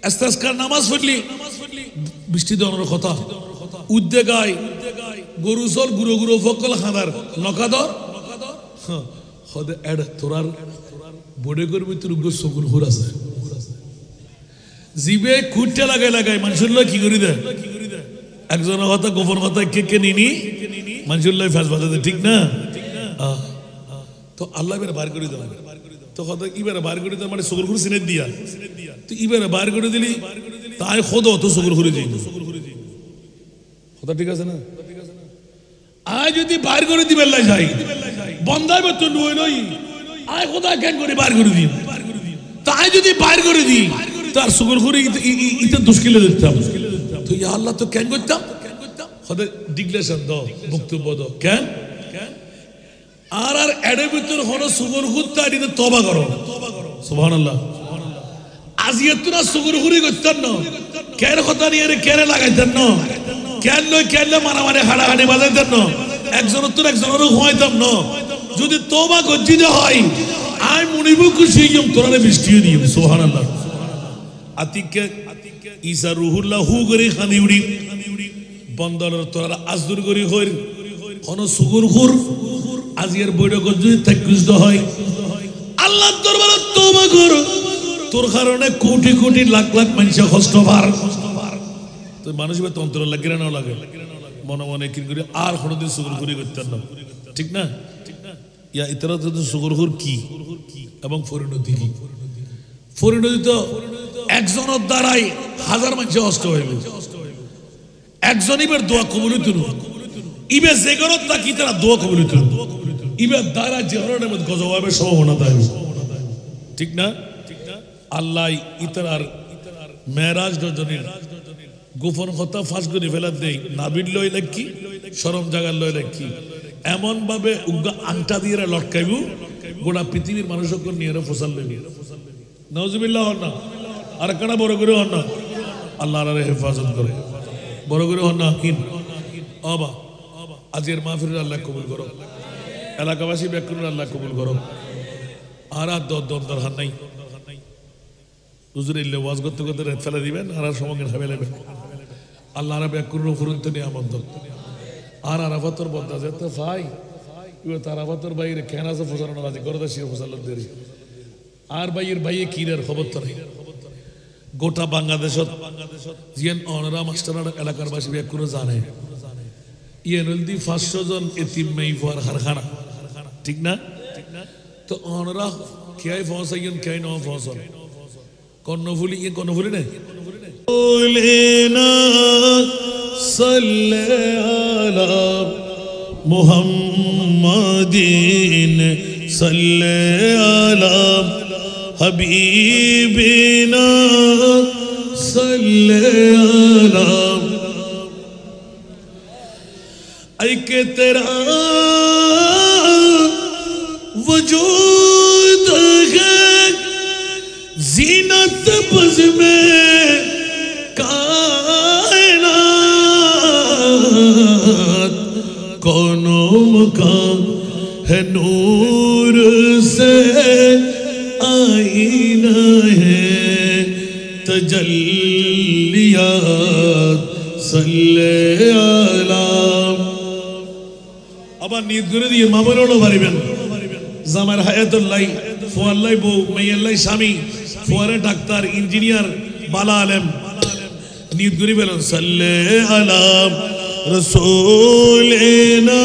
ইস্তিসকার নামাজ পড়লি বৃষ্টি দেওয়ার কথা উদ্দেগায় গরু চল গুরু গুরু ফকল খানার নকাদর হদে এড তোরার বড়ে করবি তোর উগ্র সগুন হুর আছে জিবে কুটে লাগাই লাগাই মানুষের লয় কি করি দেয় একজনের কথা গোপন কথা কে কে নিনি মানুষের লয় ফ্যাস বাজাতে ঠিক না তো আল্লাহ এবার বার করে দেওয়া তো কথা এবারে বার করে দেওয়া মানে সগুর হুর সিনে দিয়া তো এবারে বার করে দিলি তাই খোদ তো সগুর হুরে যাই কথা ঠিক আছে না আয় যদি বার করে দিবে লাই যাই বন্ধাই তো নই নই আয় খোদা কেন করে বার করে দিই তাই যদি বার করে দিই তার সগুর হুরে ইতে দুষ্কিলে দিতাম তো ইয়া আল্লাহ তো কেন করতাম খোদা ডিক্লেরেশন দাও বক্তব্য দাও কেন আর আর এডে ভিতর হলো সুগর হুত্তা এটিতে তওবা করো সুবহানাল্লাহ আজিয়ে তোরা সুগর হুরি করতেন না কেন কথা নিয়ে কেন লাগাইতেন না কেন মারামারি হাড়াহাড়ি বাজাইতেন না একজন তোর একজনেরও হইতাম না যদি তওবা গজ্জিতে হয় আই মুনিবু খুশি হইম তোরারে বৃষ্টি দিম সুবহানাল্লাহ আতিকে ঈসা রুহুল্লাহ হু করে খানি উড়ি বন্দরের তোরা আজদুর করি হই কোন সুগর হুর আজিয়ের বৈঠক যদি তাকুজদ হয় আল্লাহর দরবারে তওবা কর তোর কারণে কোটি কোটি লাখ লাখ মানুষ কষ্ট পার তো মানুষের তন্ত্র লাগে না লাগে মনে মনে কি করে আর কোনোদিন সুগরখুরি করতেন না ঠিক না ইয়া ইতরা তো সুগরখুর কি এবং পরিণতি কি পরিণতি তো একজনের দ্বারাই হাজার মানুষ কষ্ট হইবে একজন ইবার দোয়া কবুল হইতো ইবে যেগরত তাকি তারা দোয়া কবুল হইতো ইবার দ্বারা জেহরের মধ্যে গজবাবের সম্ভাবনা থাকে ঠিক না আল্লাহ ইতরার মেরাজ রজনীর গোপন কথা ফাঁস করে ফেলার দেই নাবির লই লাকি শরম জাগার লই লাকি এমন ভাবে উগ্গা আংটা দিয়ে লটকাইবু গোটা পৃথিবীর মানুষকে নিয়ে ফসাল লইবি নাউজুবিল্লাহ হন না আর কানা বড় করে হন না আল্লাহ আর হেফাজত করে বড় করে হন না কিন আবা আজকের মাহফিল আল্লাহ কবুল করো এলাকাবাসী ব্যাকুল আল্লাহ কবুল করো আর দরকার নাই হুজুর ইল্লে ওয়াজ করতে করতে রাত ফেলে দিবেন আর সময় খাবে নেবেন আল্লাহ রাব্বুল ইয়াকুর ফুরন্ত নিয়ামত আর আরাফাতর বন্ধা যেতে ভাই ইও তারাফাতর বাইরে কেন আছে ফসল নাজি করতে শির ফসল দেরি আর ভাইয়ের ভাইয়ে কিরের খবর তো নাই গোটা বাংলাদেশত জিয়ান অনরা মাস্টার এলাকার বাসী ব্যাকুর জানে ইয়েনলদি 500 জন এতিম মেই ফর কারখানা ঠিক না তো অনরা কেই ফসাইন কেই ন ফসল কর্ণফুলি ইয়ে কর্ণফুলি না सल्ले अला मुहम्मदीन सल्ले अला हबीबिना सल्ले अला। ऐ के तेरा वजूद है जीनत बज़ में कायनात, कौनो मकान है नूर से आईना है तजल्लियात सल्ले अला। আবার নিয়ত করে দিয়ে মামুনও পারিবেন জামার হায়াতুল্লাহ ফুয়াল্লাই বউ মেয়াল্লাই স্বামী ফুয়ারে ডাক্তার ইঞ্জিনিয়ার বালা আলেম নিয়ত করে বলেন সাল্লে আলা रसूलिना।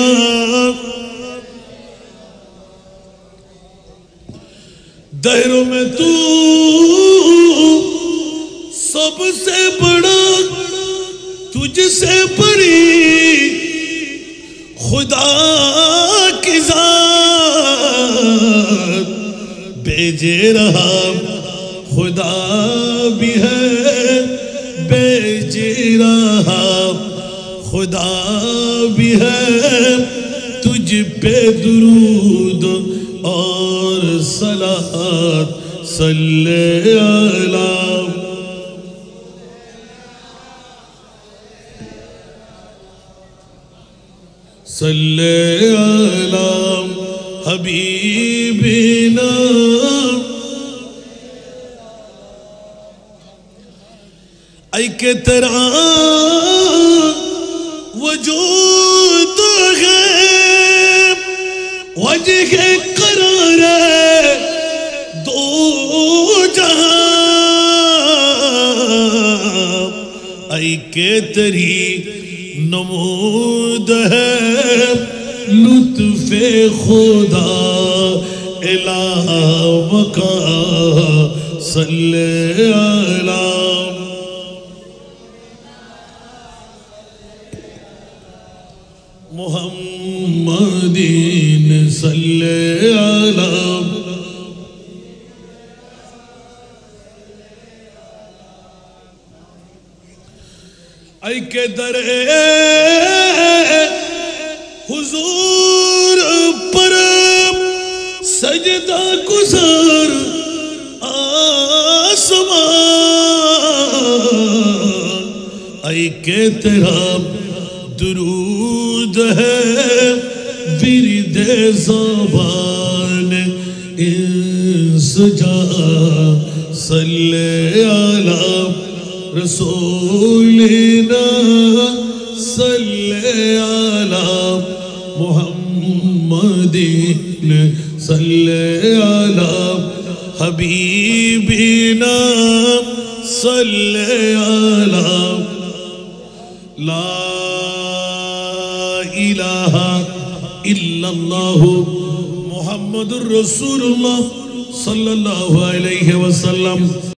दहरों में तू सबसे बड़ा, तुझसे बड़ी खुदा की जात भेजे रहा, खुदा भी है भेजे रहा, खुदा भी है तुझ पे दुरूद और सलात सल्ले अला। सल्ले अला हबीबिना। ऐ के तेरा वजूद है वजह करार दो जहां। ऐ के तेरी नमूद है लुत्फ़े खुदा इला मका सल्ले अला। मुहम्मदीन सल्ले अला। ऐ के दरे हुजूर पर सजदा गुज़ार आसमान। ऐ के तेरा दुरूद है विरदे ज़बान इंसजा सल्ले अला रसूलिना सल्ले अला मुहम्मदीन सल्ले अला हबीबिना सल्ले अला। ला इलाहा इल्लल्लाहु मुहम्मदुर रसूलुल्लाह सल्लल्लाहु अलैहि वसल्लम।